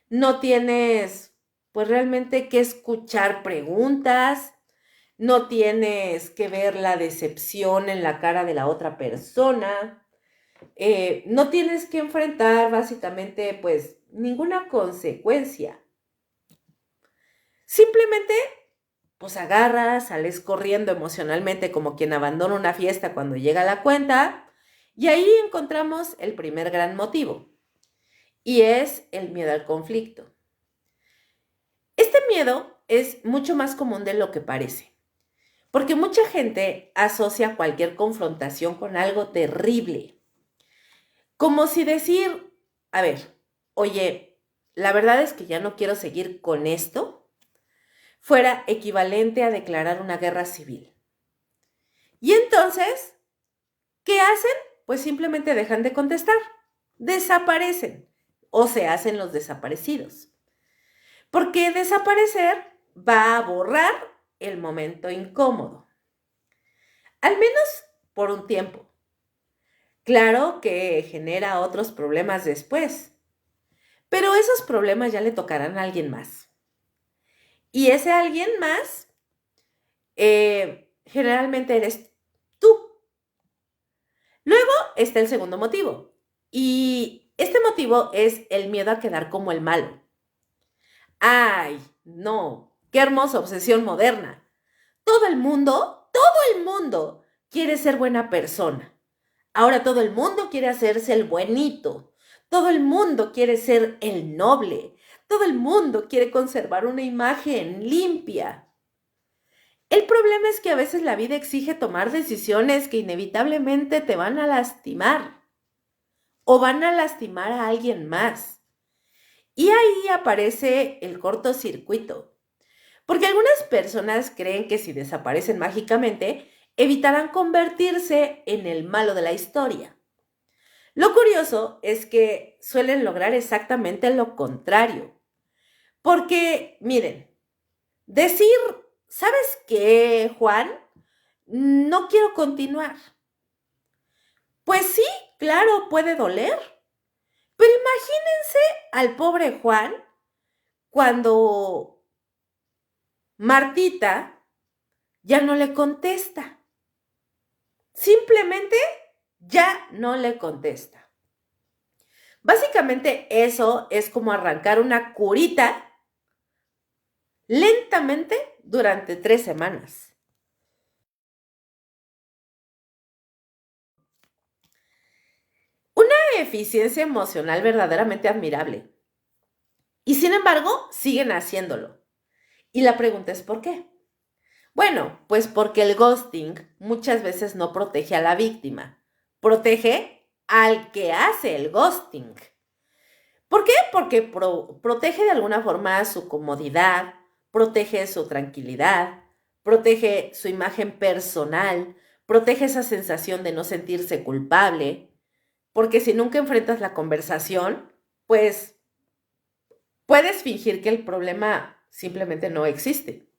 No tienes, pues realmente que escuchar preguntas. No tienes que ver la decepción en la cara de la otra persona. No tienes que enfrentar básicamente, pues, ninguna consecuencia. Simplemente, pues agarras, sales corriendo emocionalmente como quien abandona una fiesta cuando llega la cuenta, y ahí encontramos el primer gran motivo, y es el miedo al conflicto. Este miedo es mucho más común de lo que parece, porque mucha gente asocia cualquier confrontación con algo terrible, como si decir, a ver, oye, la verdad es que ya no quiero seguir con esto, fuera equivalente a declarar una guerra civil. Y entonces, ¿qué hacen? Pues simplemente dejan de contestar, desaparecen o se hacen los desaparecidos. Porque desaparecer va a borrar el momento incómodo, al menos por un tiempo. Claro que genera otros problemas después, pero esos problemas ya le tocarán a alguien más. Y ese alguien más generalmente eres tú. Luego está el segundo motivo. Y este motivo es el miedo a quedar como el malo. ¡Ay, no! ¡Qué hermosa obsesión moderna! Todo el mundo quiere ser buena persona. Ahora todo el mundo quiere hacerse el buenito. Todo el mundo quiere ser el noble. Todo el mundo quiere conservar una imagen limpia. El problema es que a veces la vida exige tomar decisiones que inevitablemente te van a lastimar o van a lastimar a alguien más. Y ahí aparece el cortocircuito, porque algunas personas creen que si desaparecen mágicamente, evitarán convertirse en el malo de la historia. Lo curioso es que suelen lograr exactamente lo contrario. Porque, miren, decir, ¿sabes qué, Juan? No quiero continuar. Pues sí, claro, puede doler. Pero imagínense al pobre Juan cuando Martita ya no le contesta. Simplemente ya no le contesta. Básicamente eso es como arrancar una curita lentamente durante 3 semanas. Una eficiencia emocional verdaderamente admirable. Y sin embargo, siguen haciéndolo. Y la pregunta es ¿por qué? Bueno, pues porque el ghosting muchas veces no protege a la víctima, protege al que hace el ghosting. ¿Por qué? Porque protege de alguna forma su comodidad, protege su tranquilidad, protege su imagen personal, protege esa sensación de no sentirse culpable, porque si nunca enfrentas la conversación, pues puedes fingir que el problema simplemente no existe.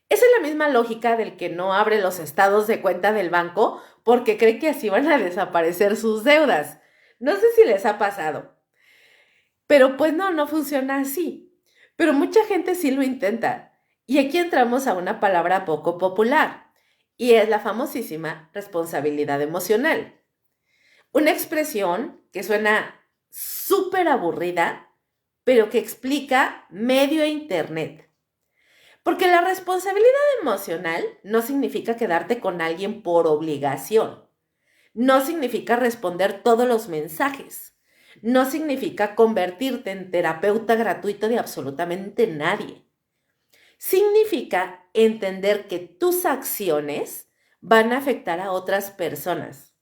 Esa es la misma lógica del que no abre los estados de cuenta del banco porque cree que así van a desaparecer sus deudas. No sé si les ha pasado, pero pues no funciona así. Pero mucha gente sí lo intenta. Y aquí entramos a una palabra poco popular, y es la famosísima responsabilidad emocional. Una expresión que suena súper aburrida, pero que explica medio internet. Porque la responsabilidad emocional no significa quedarte con alguien por obligación. No significa responder todos los mensajes. No significa convertirte en terapeuta gratuito de absolutamente nadie. Significa entender que tus acciones van a afectar a otras personas.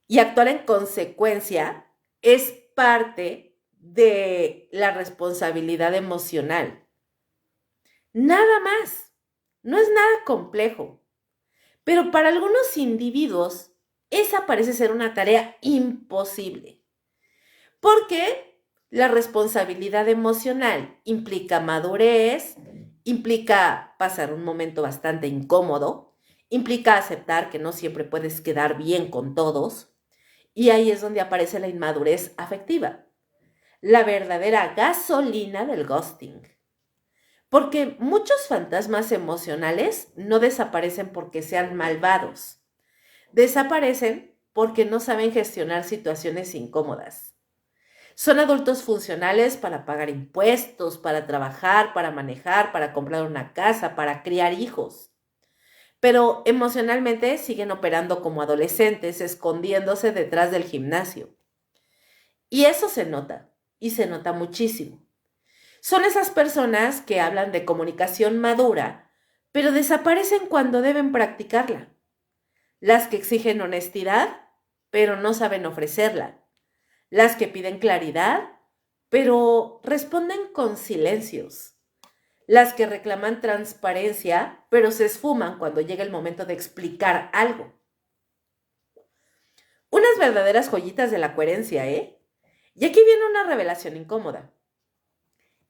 Y actuar en consecuencia es parte de la responsabilidad emocional. Nada más. No es nada complejo. Pero para algunos individuos, esa parece ser una tarea imposible. Porque la responsabilidad emocional implica madurez, implica pasar un momento bastante incómodo, implica aceptar que no siempre puedes quedar bien con todos, y ahí es donde aparece la inmadurez afectiva, la verdadera gasolina del ghosting. Porque muchos fantasmas emocionales no desaparecen porque sean malvados. Desaparecen porque no saben gestionar situaciones incómodas. Son adultos funcionales para pagar impuestos, para trabajar, para manejar, para comprar una casa, para criar hijos. Pero emocionalmente siguen operando como adolescentes, escondiéndose detrás del gimnasio. Y eso se nota, y se nota muchísimo. Son esas personas que hablan de comunicación madura, pero desaparecen cuando deben practicarla. Las que exigen honestidad, pero no saben ofrecerla. Las que piden claridad, pero responden con silencios. Las que reclaman transparencia, pero se esfuman cuando llega el momento de explicar algo. Unas verdaderas joyitas de la coherencia, ¿eh? Y aquí viene una revelación incómoda.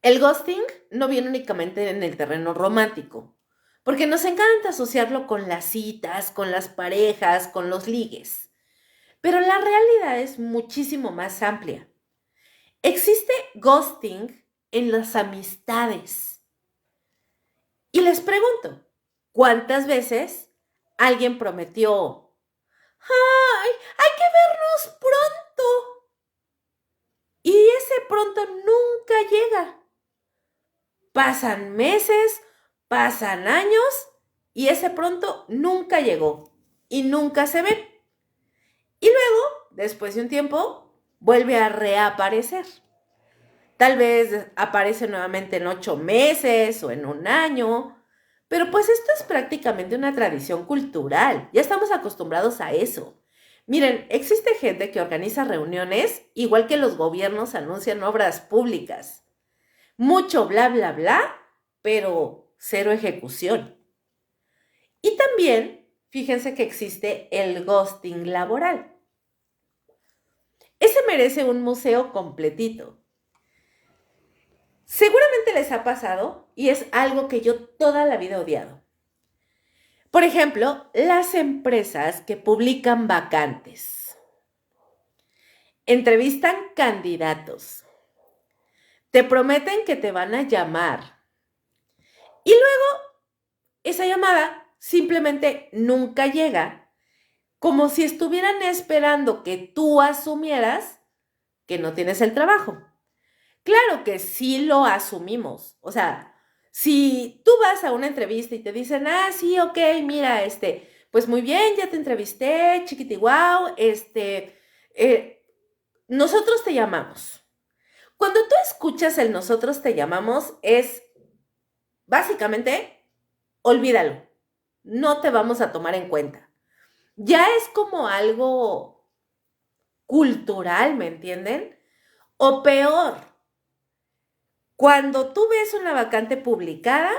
El ghosting no viene únicamente en el terreno romántico, porque nos encanta asociarlo con las citas, con las parejas, con los ligues. Pero la realidad es muchísimo más amplia. Existe ghosting en las amistades. Y les pregunto, ¿cuántas veces alguien prometió, ¡ay, hay que vernos pronto! Y ese pronto nunca llega. Pasan meses, pasan años y ese pronto nunca llegó y nunca se ve. Y luego, después de un tiempo, vuelve a reaparecer. Tal vez aparece nuevamente en 8 meses o en un año, pero pues esto es prácticamente una tradición cultural. Ya estamos acostumbrados a eso. Miren, existe gente que organiza reuniones igual que los gobiernos anuncian obras públicas. Mucho bla, bla, bla, pero cero ejecución. Y también, fíjense que existe el ghosting laboral. merece un museo completito. Seguramente les ha pasado y es algo que yo toda la vida he odiado. Por ejemplo, las empresas que publican vacantes, entrevistan candidatos, te prometen que te van a llamar y luego esa llamada simplemente nunca llega, como si estuvieran esperando que tú asumieras que no tienes el trabajo. Claro que sí lo asumimos. O sea, si tú vas a una entrevista y te dicen, sí, ok, mira, pues muy bien, ya te entrevisté, chiquiti guau, nosotros te llamamos. Cuando tú escuchas el nosotros te llamamos es, básicamente, olvídalo. No te vamos a tomar en cuenta. Ya es como algo cultural, ¿me entienden? O peor, cuando tú ves una vacante publicada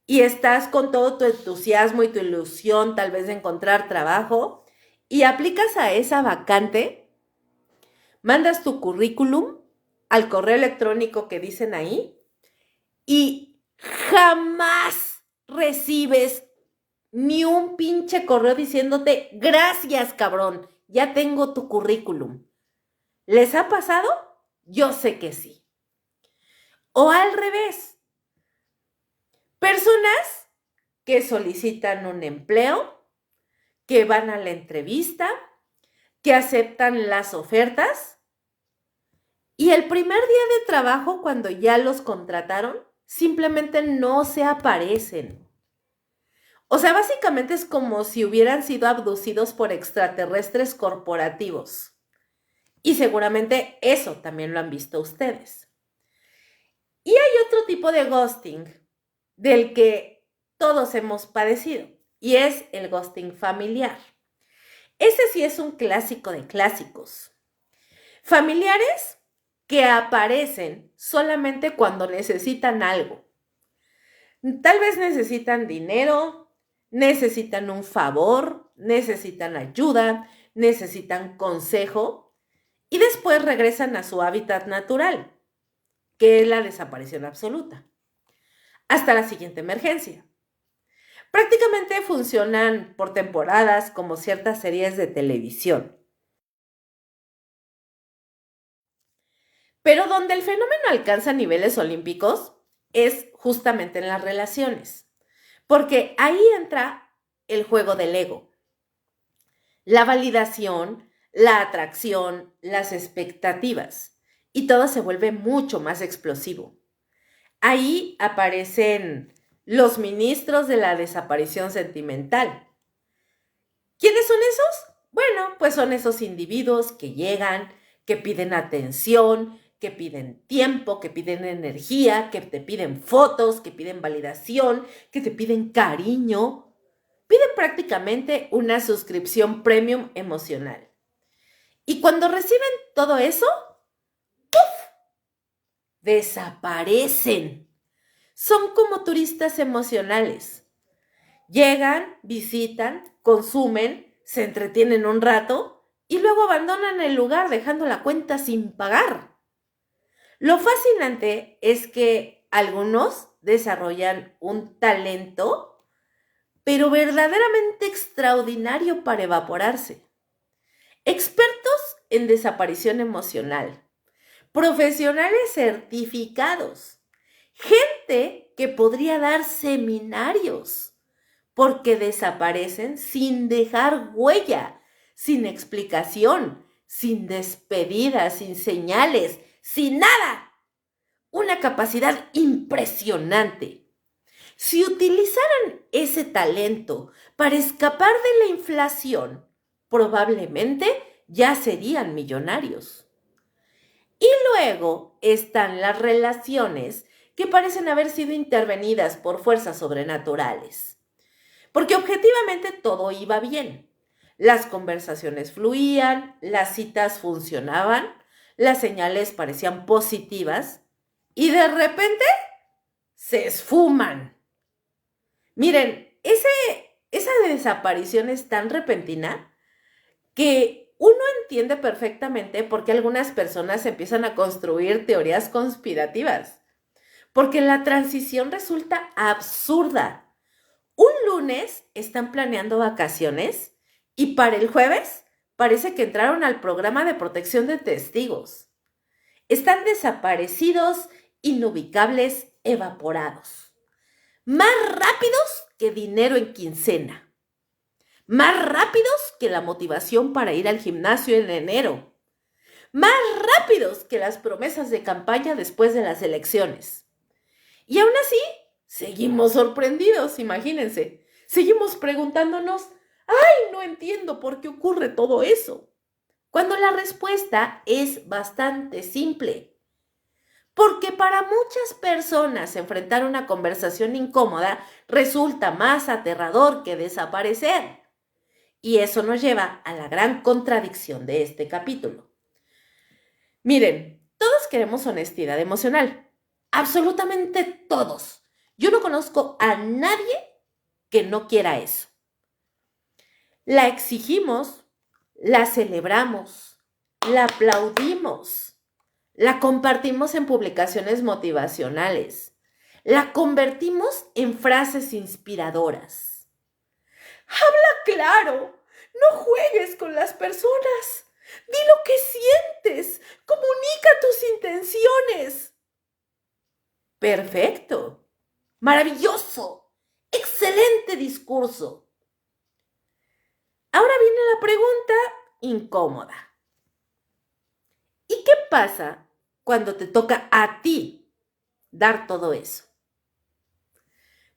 y estás con todo tu entusiasmo y tu ilusión tal vez de encontrar trabajo y aplicas a esa vacante, mandas tu currículum al correo electrónico que dicen ahí y jamás recibes ni un pinche correo diciéndote gracias, cabrón, ya tengo tu currículum. ¿Les ha pasado? Yo sé que sí. O al revés, personas que solicitan un empleo, que van a la entrevista, que aceptan las ofertas y el primer día de trabajo, cuando ya los contrataron, simplemente no se aparecen. O sea, básicamente es como si hubieran sido abducidos por extraterrestres corporativos. Y seguramente eso también lo han visto ustedes. Y hay otro tipo de ghosting del que todos hemos padecido y es el ghosting familiar. Ese sí es un clásico de clásicos. Familiares que aparecen solamente cuando necesitan algo. Tal vez necesitan dinero, necesitan un favor, necesitan ayuda, necesitan consejo y después regresan a su hábitat natural, que es la desaparición absoluta, hasta la siguiente emergencia. Prácticamente funcionan por temporadas como ciertas series de televisión. Pero donde el fenómeno alcanza niveles olímpicos es justamente en las relaciones, porque ahí entra el juego del ego. La validación, la atracción, las expectativas, y todo se vuelve mucho más explosivo. Ahí aparecen los ministros de la desaparición sentimental. ¿Quiénes son esos? Bueno, pues son esos individuos que llegan, que piden atención, que piden tiempo, que piden energía, que te piden fotos, que piden validación, que te piden cariño. Piden prácticamente una suscripción premium emocional. Y cuando reciben todo eso, ¡puf!, desaparecen. Son como turistas emocionales. Llegan, visitan, consumen, se entretienen un rato y luego abandonan el lugar dejando la cuenta sin pagar. Lo fascinante es que algunos desarrollan un talento, pero verdaderamente extraordinario para evaporarse. Expertos en desaparición emocional, profesionales certificados, gente que podría dar seminarios, porque desaparecen sin dejar huella, sin explicación, sin despedida, sin señales, sin nada. Una capacidad impresionante. Si utilizaran ese talento para escapar de la inflación, probablemente ya serían millonarios. Y luego están las relaciones que parecen haber sido intervenidas por fuerzas sobrenaturales. Porque objetivamente todo iba bien. Las conversaciones fluían, las citas funcionaban, las señales parecían positivas y de repente se esfuman. Miren, esa desaparición es tan repentina que uno entiende perfectamente por qué algunas personas empiezan a construir teorías conspirativas, porque la transición resulta absurda. Un lunes están planeando vacaciones y para el jueves parece que entraron al programa de protección de testigos. Están desaparecidos, inubicables, evaporados. Más rápidos que dinero en quincena. Más rápidos que la motivación para ir al gimnasio en enero. Más rápidos que las promesas de campaña después de las elecciones. Y aún así, seguimos sorprendidos, imagínense. Seguimos preguntándonos, ¡ay, no entiendo por qué ocurre todo eso! Cuando la respuesta es bastante simple. Porque para muchas personas enfrentar una conversación incómoda resulta más aterrador que desaparecer. Y eso nos lleva a la gran contradicción de este capítulo. Miren, todos queremos honestidad emocional. Absolutamente todos. Yo no conozco a nadie que no quiera eso. La exigimos, la celebramos, la aplaudimos, la compartimos en publicaciones motivacionales, la convertimos en frases inspiradoras. ¡Habla claro! ¡No juegues con las personas! ¡Di lo que sientes! ¡Comunica tus intenciones! ¡Perfecto! ¡Maravilloso! ¡Excelente discurso! Ahora viene la pregunta incómoda. ¿Y qué pasa cuando te toca a ti dar todo eso?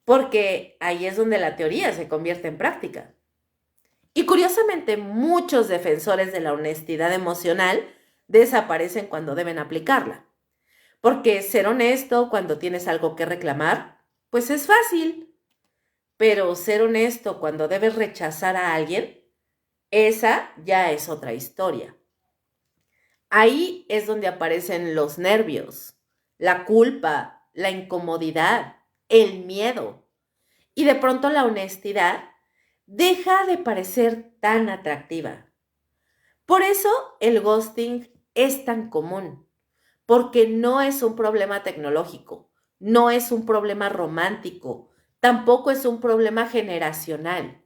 Porque ahí es donde la teoría se convierte en práctica. Y curiosamente, muchos defensores de la honestidad emocional desaparecen cuando deben aplicarla. Porque ser honesto cuando tienes algo que reclamar, pues es fácil. Pero ser honesto cuando debes rechazar a alguien, esa ya es otra historia. Ahí es donde aparecen los nervios, la culpa, la incomodidad, el miedo. Y de pronto la honestidad deja de parecer tan atractiva. Por eso el ghosting es tan común, porque no es un problema tecnológico, no es un problema romántico, tampoco es un problema generacional,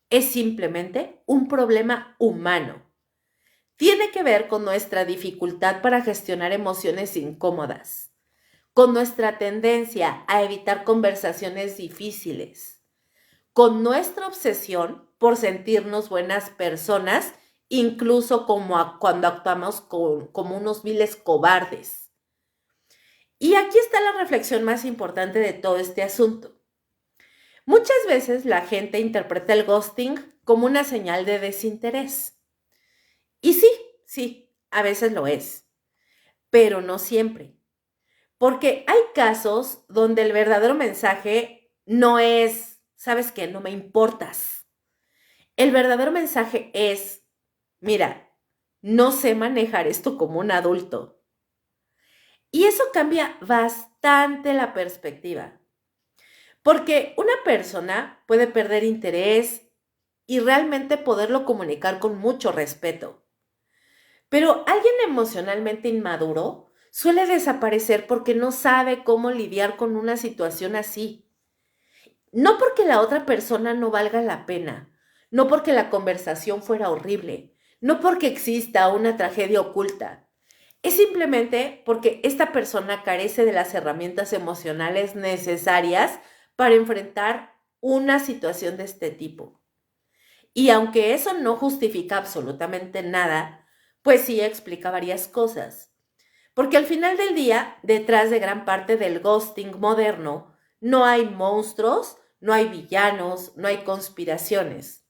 es simplemente un problema humano. Tiene que ver con nuestra dificultad para gestionar emociones incómodas, con nuestra tendencia a evitar conversaciones difíciles, con nuestra obsesión por sentirnos buenas personas, incluso cuando actuamos como unos viles cobardes. Y aquí está la reflexión más importante de todo este asunto. Muchas veces la gente interpreta el ghosting como una señal de desinterés. Y sí, a veces lo es, pero no siempre. Porque hay casos donde el verdadero mensaje no es, ¿sabes qué? No me importas. El verdadero mensaje es, mira, no sé manejar esto como un adulto. Y eso cambia bastante la perspectiva. Porque una persona puede perder interés y realmente poderlo comunicar con mucho respeto. Pero alguien emocionalmente inmaduro suele desaparecer porque no sabe cómo lidiar con una situación así. No porque la otra persona no valga la pena, no porque la conversación fuera horrible, no porque exista una tragedia oculta. Es simplemente porque esta persona carece de las herramientas emocionales necesarias para enfrentar una situación de este tipo. Y aunque eso no justifica absolutamente nada, pues sí explica varias cosas. Porque al final del día, detrás de gran parte del ghosting moderno, no hay monstruos, no hay villanos, no hay conspiraciones.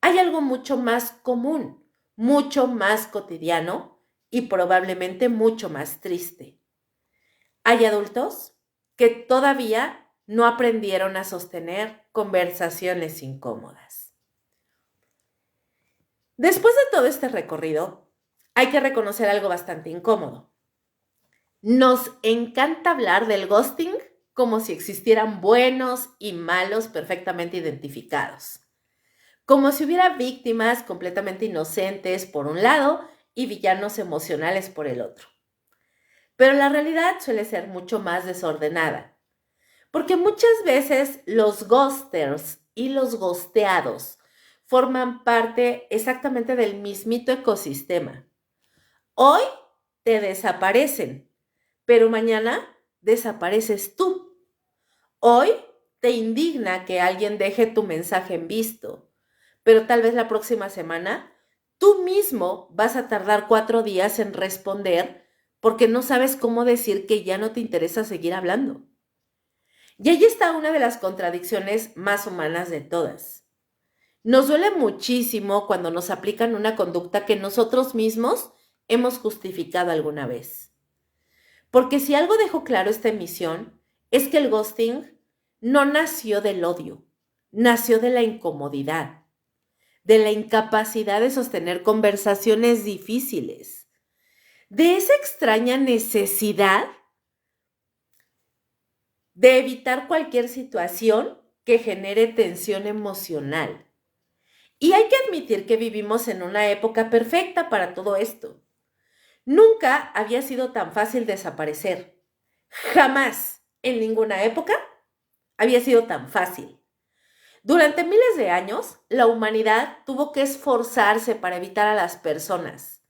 Hay algo mucho más común, mucho más cotidiano y probablemente mucho más triste. Hay adultos que todavía no aprendieron a sostener conversaciones incómodas. Después de todo este recorrido, hay que reconocer algo bastante incómodo. Nos encanta hablar del ghosting como si existieran buenos y malos perfectamente identificados. como si hubiera víctimas completamente inocentes por un lado y villanos emocionales por el otro. Pero la realidad suele ser mucho más desordenada, porque muchas veces los ghosters y los ghosteados forman parte exactamente del mismito ecosistema. Hoy te desaparecen, pero mañana desapareces tú. Hoy te indigna que alguien deje tu mensaje en visto, pero tal vez la próxima semana tú mismo vas a tardar 4 días en responder porque no sabes cómo decir que ya no te interesa seguir hablando. Y ahí está una de las contradicciones más humanas de todas. Nos duele muchísimo cuando nos aplican una conducta que nosotros mismos hemos justificado alguna vez. Porque si algo dejó claro esta emisión, es que el ghosting no nació del odio, nació de la incomodidad, de la incapacidad de sostener conversaciones difíciles, de esa extraña necesidad de evitar cualquier situación que genere tensión emocional. Y hay que admitir que vivimos en una época perfecta para todo esto. Nunca había sido tan fácil desaparecer. Jamás, en ninguna época, había sido tan fácil. Durante miles de años, la humanidad tuvo que esforzarse para evitar a las personas.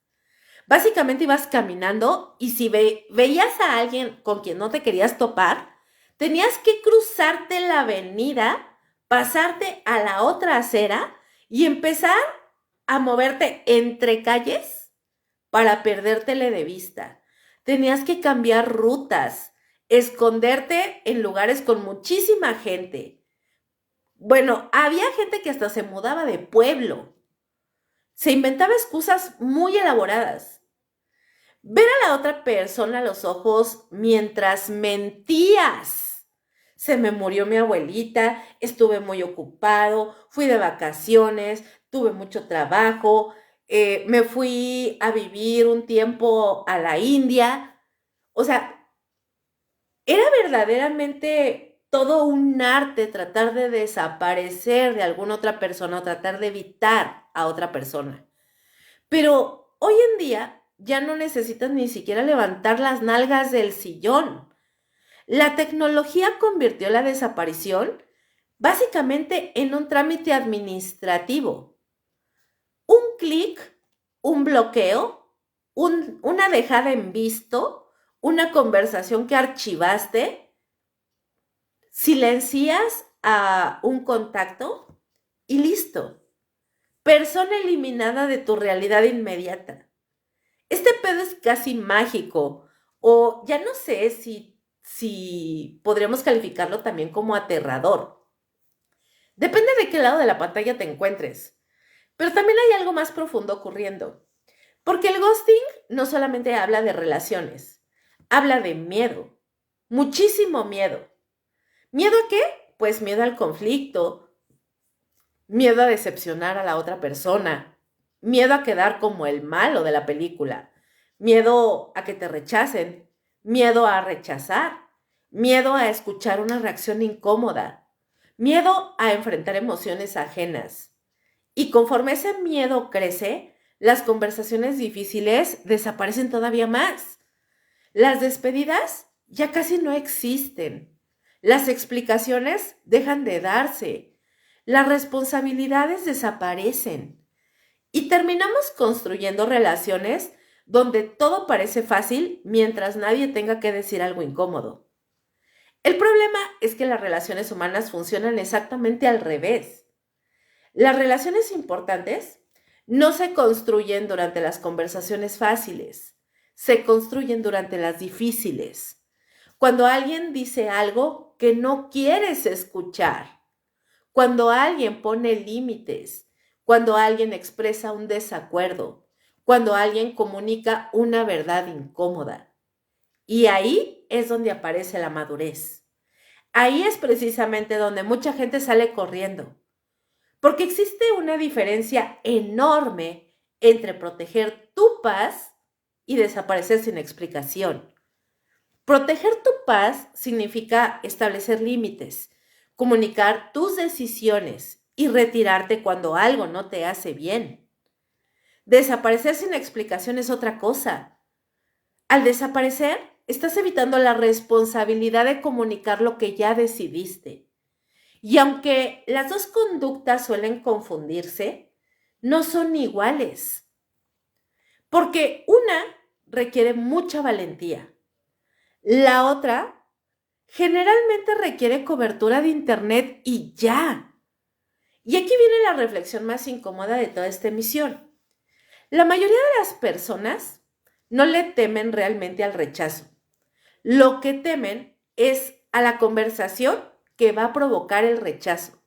Básicamente ibas caminando y si veías a alguien con quien no te querías topar, tenías que cruzarte la avenida, pasarte a la otra acera y empezar a moverte entre calles para perdértele de vista. Tenías que cambiar rutas, esconderte en lugares con muchísima gente. Bueno, había gente que hasta se mudaba de pueblo. Se inventaba excusas muy elaboradas. Ver a la otra persona a los ojos mientras mentías. Se me murió mi abuelita, estuve muy ocupado, fui de vacaciones, tuve mucho trabajo, me fui a vivir un tiempo a la India. O sea, era verdaderamente todo un arte tratar de desaparecer de alguna otra persona o tratar de evitar a otra persona. Pero hoy en día ya no necesitas ni siquiera levantar las nalgas del sillón. La tecnología convirtió la desaparición básicamente en un trámite administrativo. Un clic, un bloqueo, una dejada en visto, una conversación que archivaste, silencias a un contacto y listo. Persona eliminada de tu realidad inmediata. Este pedo es casi mágico, o ya no sé si podríamos calificarlo también como aterrador. Depende de qué lado de la pantalla te encuentres. Pero también hay algo más profundo ocurriendo. Porque el ghosting no solamente habla de relaciones, habla de miedo, muchísimo miedo. ¿Miedo a qué? Pues miedo al conflicto, miedo a decepcionar a la otra persona, miedo a quedar como el malo de la película, miedo a que te rechacen, miedo a rechazar, miedo a escuchar una reacción incómoda, miedo a enfrentar emociones ajenas. Y conforme ese miedo crece, las conversaciones difíciles desaparecen todavía más. Las despedidas ya casi no existen. Las explicaciones dejan de darse. Las responsabilidades desaparecen. Y terminamos construyendo relaciones donde todo parece fácil mientras nadie tenga que decir algo incómodo. El problema es que las relaciones humanas funcionan exactamente al revés. Las relaciones importantes no se construyen durante las conversaciones fáciles, se construyen durante las difíciles. Cuando alguien dice algo que no quieres escuchar, cuando alguien pone límites, cuando alguien expresa un desacuerdo, cuando alguien comunica una verdad incómoda. Y ahí es donde aparece la madurez. Ahí es precisamente donde mucha gente sale corriendo. Porque existe una diferencia enorme entre proteger tu paz y desaparecer sin explicación. Proteger tu paz significa establecer límites, comunicar tus decisiones y retirarte cuando algo no te hace bien. Desaparecer sin explicación es otra cosa. Al desaparecer, estás evitando la responsabilidad de comunicar lo que ya decidiste. Y aunque las dos conductas suelen confundirse, no son iguales. Porque una requiere mucha valentía. La otra generalmente requiere cobertura de internet y ya. Y aquí viene la reflexión más incómoda de toda esta emisión. La mayoría de las personas no le temen realmente al rechazo. Lo que temen es a la conversación que va a provocar el rechazo.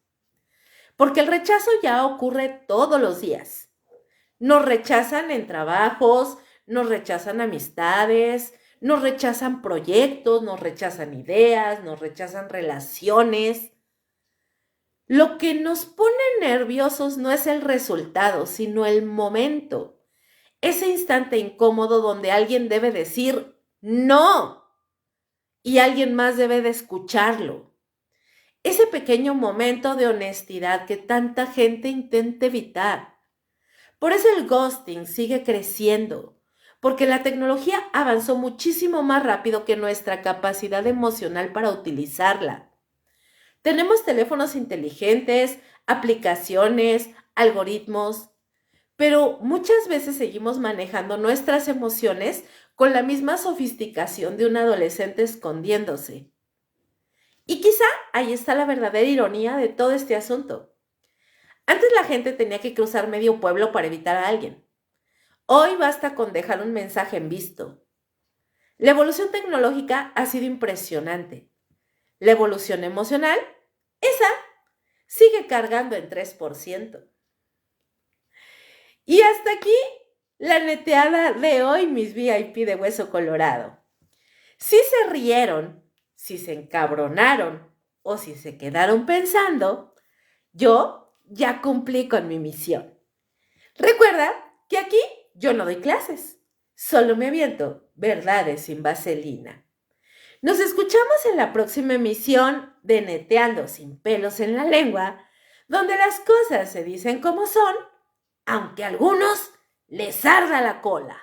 Porque el rechazo ya ocurre todos los días. Nos rechazan en trabajos, nos rechazan amistades, nos rechazan proyectos, nos rechazan ideas, nos rechazan relaciones. Lo que nos pone nerviosos no es el resultado, sino el momento. Ese instante incómodo donde alguien debe decir no y alguien más debe de escucharlo. Ese pequeño momento de honestidad que tanta gente intenta evitar. Por eso el ghosting sigue creciendo, porque la tecnología avanzó muchísimo más rápido que nuestra capacidad emocional para utilizarla. Tenemos teléfonos inteligentes, aplicaciones, algoritmos, pero muchas veces seguimos manejando nuestras emociones con la misma sofisticación de un adolescente escondiéndose. Y quizá ahí está la verdadera ironía de todo este asunto. Antes la gente tenía que cruzar medio pueblo para evitar a alguien. Hoy basta con dejar un mensaje en visto. La evolución tecnológica ha sido impresionante. La evolución emocional, esa sigue cargando en 3%. Y hasta aquí la neteada de hoy, mis VIP de hueso colorado. Si se rieron, si se encabronaron o si se quedaron pensando, yo ya cumplí con mi misión. Recuerda que aquí yo no doy clases, solo me aviento verdades sin vaselina. Nos escuchamos en la próxima emisión de Neteando sin pelos en la lengua, donde las cosas se dicen como son, aunque a algunos les arda la cola.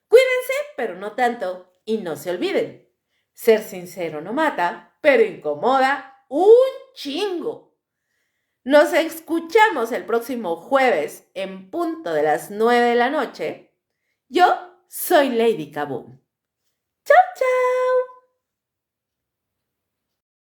Cuídense, pero no tanto, y no se olviden, ser sincero no mata, pero incomoda un chingo. Nos escuchamos el próximo jueves en punto de las 9 de la noche. Yo soy Lady Kaboom. ¡Chao, chao!